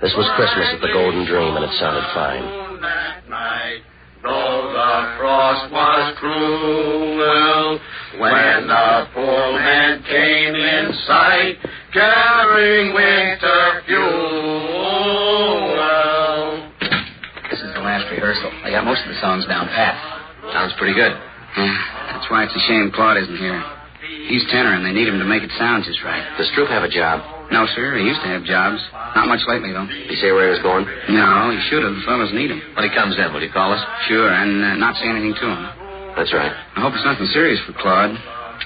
This was Christmas at the Golden Dream, and it sounded fine. That night, though the frost was cruel, when the poor men came in sight, carrying winter fuel. This is the last rehearsal. I got most of the songs down pat. Sounds pretty good. That's why it's a shame Claude isn't here. He's tenor, and they need him to make it sound just right. Does Stroop have a job? No, sir. He used to have jobs. Not much lately, though. Did he say where he was going? No, he should have. The fellas need him. When he comes in, will he call us? Sure, and not say anything to him. That's right. I hope it's nothing serious for Claude.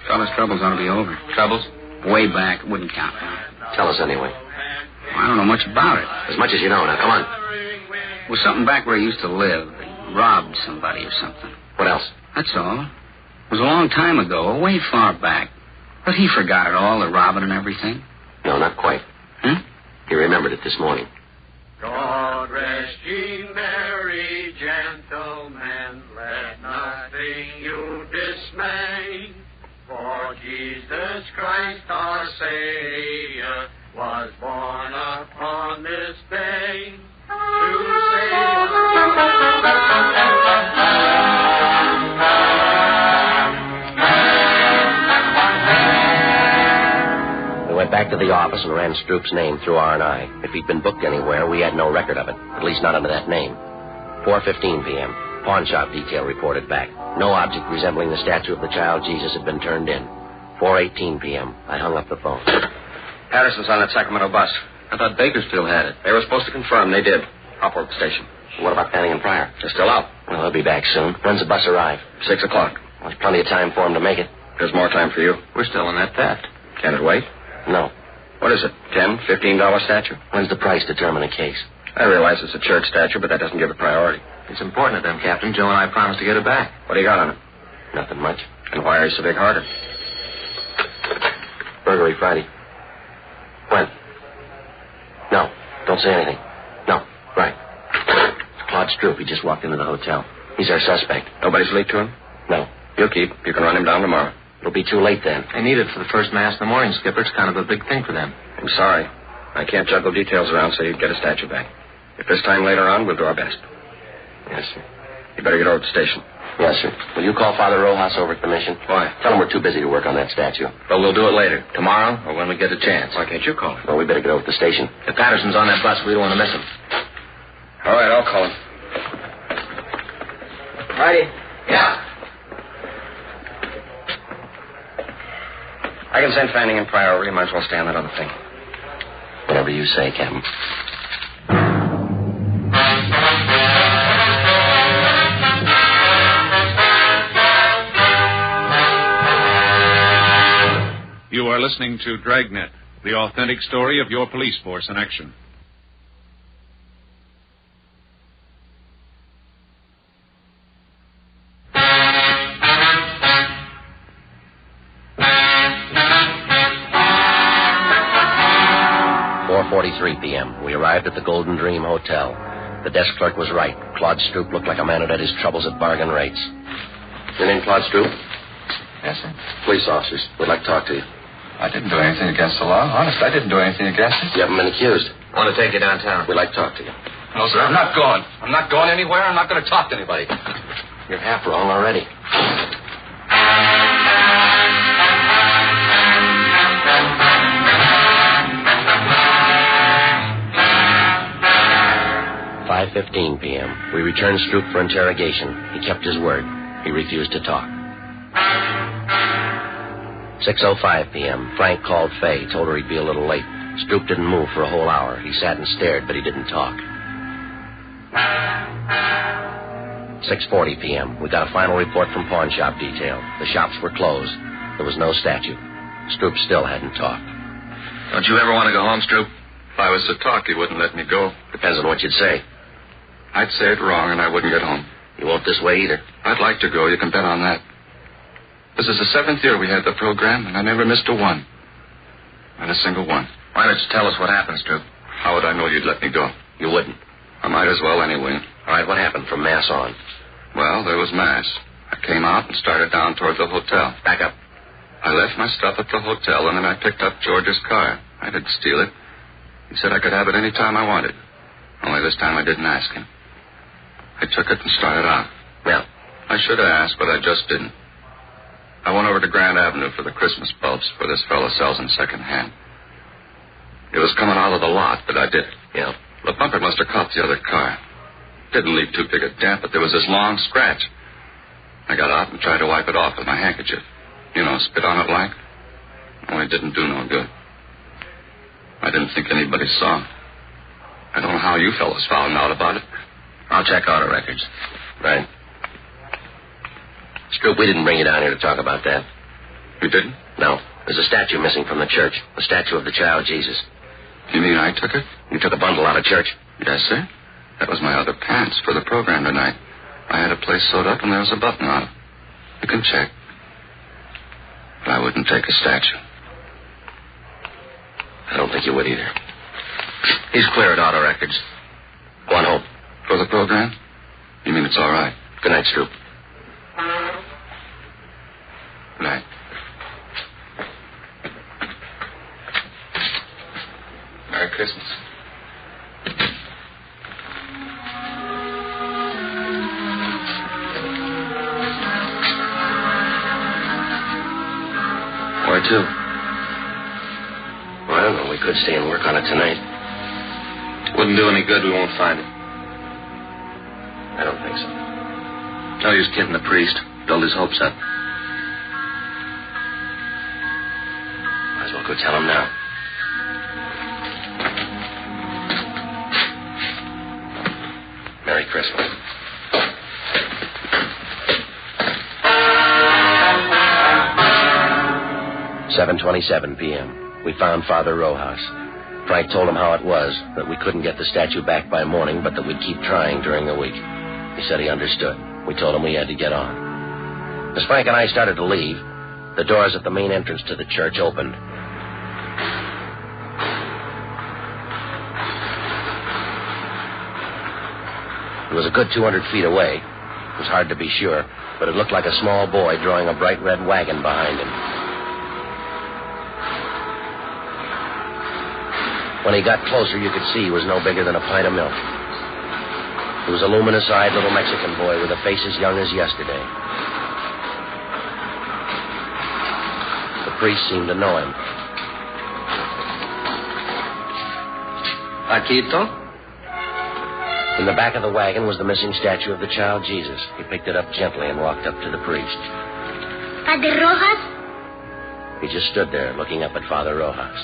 Fella's troubles ought to be over. Troubles? Way back. It wouldn't count now. Tell us anyway. Well, I don't know much about it. As much as you know. Now, come on. It was something back where he used to live. He robbed somebody or something. What else? That's all. It was a long time ago, way far back. But he forgot it all, the robbing and everything. No, not quite. He remembered it this morning. God rest ye merry gentlemen, let nothing you dismay. For Jesus Christ our Savior was born upon this day to save We went back to the office and ran Stroop's name through R&I. If he'd been booked anywhere, we had no record of it, at least not under that name. 4:15 p.m. Pawn shop detail reported back. No object resembling the statue of the child Jesus had been turned in. 4:18 p.m. I hung up the phone. Patterson's on that Sacramento bus. I thought Bakersfield had it. They were supposed to confirm. They did. Hopworth station. What about Fanning and Pryor? They're still out. Well, they'll be back soon. When's the bus arrive? 6 o'clock. Well, there's plenty of time for them to make it. There's more time for you. We're still in that theft. Can it wait? No. What is it, $10, $15 statue? When's the price determine a case? I realize it's a church statue, but that doesn't give it priority. It's important to them, Captain. Joe and I promised to get it back. What do you got on it? Nothing much. And why are you so big-hearted? Burglary Friday. When? No. Don't say anything. No. Right. It's Claude Stroop. He just walked into the hotel. He's our suspect. Nobody's leaked to him? No. You'll keep. You can run him down tomorrow. It'll be too late then. They need it for the first mass in the morning, Skipper. It's kind of a big thing for them. I'm sorry. I can't juggle details around so you get a statue back. If there's time later on, we'll do our best. Yes, sir. You better get over to the station. Yes, sir. Will you call Father Rojas over at the mission? Why? Tell him we're too busy to work on that statue. But we'll do it later. Tomorrow or when we get a chance. Why can't you call him? Well, we better get over to the station. If Patterson's on that bus, we don't want to miss him. All right, I'll call him. Righty. Yeah. I can send Fanning and Pryor over. You might as well stay on that other thing. Whatever you say, Captain. You are listening to Dragnet, the authentic story of your police force in action. p.m. We arrived at the Golden Dream Hotel. The desk clerk was right. Claude Stroop looked like a man who'd had his troubles at bargain rates. Your name, Claude Stroop? Yes, sir. Police officers. We'd like to talk to you. I didn't do anything against the law. Honest, I didn't do anything against it. You haven't been accused. I want to take you downtown. We'd like to talk to you. No, sir, I'm not going. I'm not going anywhere. I'm not going to talk to anybody. You're half wrong already. .15 p.m. We returned Stroop for interrogation. He kept his word. He refused to talk. 6:05 p.m. Frank called Faye, told her he'd be a little late. Stroop didn't move for a whole hour. He sat and stared, but he didn't talk. 6:40 p.m. We got a final report from pawn shop detail. The shops were closed. There was no statue. Stroop still hadn't talked. Don't you ever want to go home, Stroop? If I was to talk, he wouldn't let me go. Depends on what you'd say. I'd say it wrong, and I wouldn't get home. You won't this way either. I'd like to go. You can bet on that. This is the 7th year we had the program, and I never missed a one. Not a single one. Why don't you tell us what happened, Stroop? How would I know you'd let me go? You wouldn't. I might as well anyway. All right, what happened from Mass on? Well, there was Mass. I came out and started down toward the hotel. Back up. I left my stuff at the hotel, and then I picked up George's car. I didn't steal it. He said I could have it any time I wanted. Only this time I didn't ask him. I took it and started out. Well? I should have asked, but I just didn't. I went over to Grand Avenue for the Christmas bulbs, where this fellow sells them secondhand. It was coming out of the lot, but I did. Yeah. The bumper must have caught the other car. Didn't leave too big a dent, but there was this long scratch. I got out and tried to wipe it off with my handkerchief. You know, spit on it like. Only it didn't do no good. I didn't think anybody saw. I don't know how you fellows found out about it. I'll check auto records. Right. Stroop, we didn't bring you down here to talk about that. You didn't? No. There's a statue missing from the church. The statue of the child Jesus. You mean I took it? You took a bundle out of church? Yes, sir. That was my other pants for the program tonight. I had a place sewed up and there was a button on it. You can check. But I wouldn't take a statue. I don't think you would either. He's clear at auto records. Go on home. For the program? You mean it's all right? Good night, Stroop. Good night. Merry Christmas. Where to? Well, I don't know. We could stay and work on it tonight. Wouldn't do any good. We won't find it. I don't think so. No use kidding the priest. Build his hopes up. Might as well go tell him now. Merry Christmas. .27 p.m. We found Father Rojas. Frank told him how it was, that we couldn't get the statue back by morning, but that we'd keep trying during the week. He said he understood. We told him we had to get on. As Frank and I started to leave, the doors at the main entrance to the church opened. It was a good 200 feet away. It was hard to be sure, but it looked like a small boy drawing a bright red wagon behind him. When he got closer, you could see he was no bigger than a pint of milk. He was a luminous-eyed little Mexican boy with a face as young as yesterday. The priest seemed to know him. Paquito? In the back of the wagon was the missing statue of the child Jesus. He picked it up gently and walked up to the priest. Padre Rojas? He just stood there looking up at Father Rojas.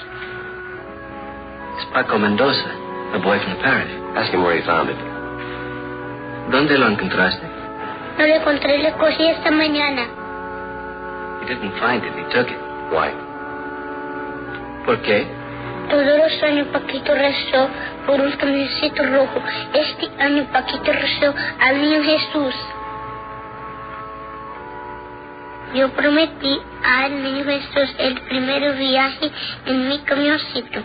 It's Paco Mendoza, the boy from the parish. Ask him where he found it. ¿Dónde lo encontraste? No lo encontré, le cogí esta mañana. He didn't find it, he took it. Why? ¿Por qué? Todos los años Paquito rezó por un camioncito rojo. Este año Paquito rezó al niño Jesús. Yo prometí al niño Jesús el primer viaje en mi camioncito.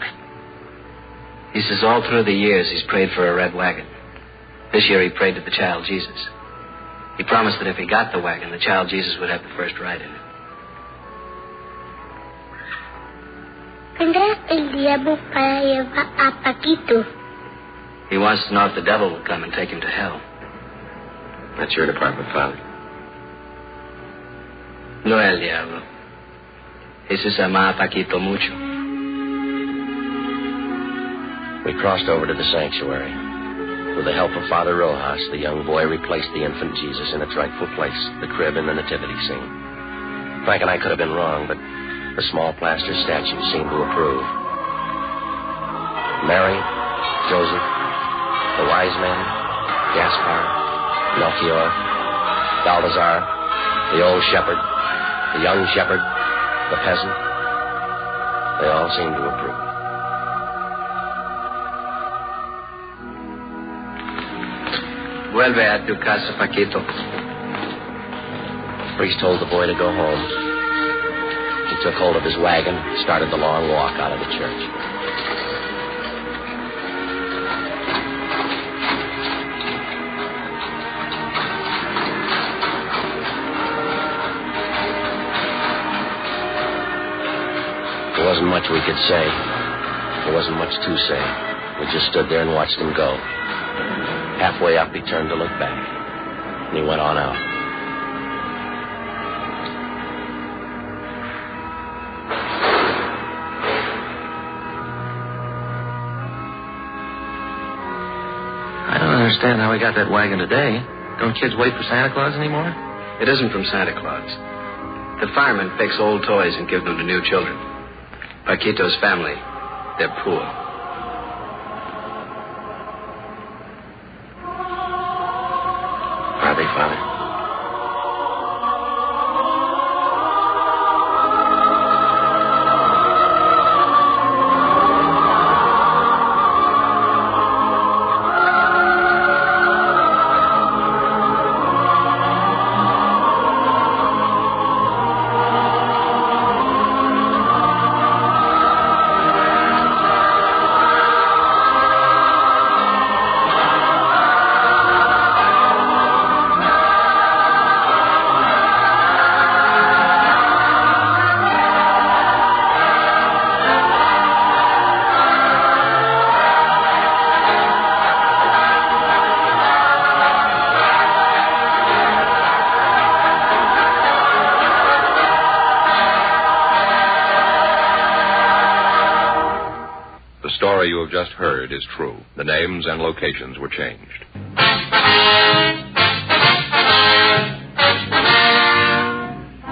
He says all through the years he's prayed for a red wagon. This year he prayed to the child Jesus. He promised that if he got the wagon, the child Jesus would have the first ride in it. ¿Vendrá el diablo para llevar a Paquito? He wants to know if the devil will come and take him to hell. That's your department, Father. No el diablo. Jesús ama a Paquito mucho. We crossed over to the sanctuary. With the help of Father Rojas, the young boy replaced the infant Jesus in its rightful place, the crib in the nativity scene. Frank and I could have been wrong, but the small plaster statue seemed to approve. Mary, Joseph, the wise men, Gaspar, Melchior, Balthazar, the old shepherd, the young shepherd, the peasant, they all seemed to approve. Vuelve a tu casa, Paquito. The priest told the boy to go home. He took hold of his wagon and started the long walk out of the church. There wasn't much we could say. There wasn't much to say. We just stood there and watched him go. Halfway up, he turned to look back, and he went on out. I don't understand how we got that wagon today. Don't kids wait for Santa Claus anymore? It isn't from Santa Claus. The firemen fix old toys and give them to new children. Paquito's family, they're poor. Are they, Father? The story you have just heard is true. The names and locations were changed.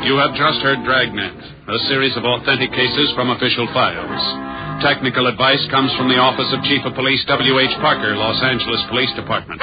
You have just heard Dragnet, a series of authentic cases from official files. Technical advice comes from the Office of Chief of Police W.H. Parker, Los Angeles Police Department.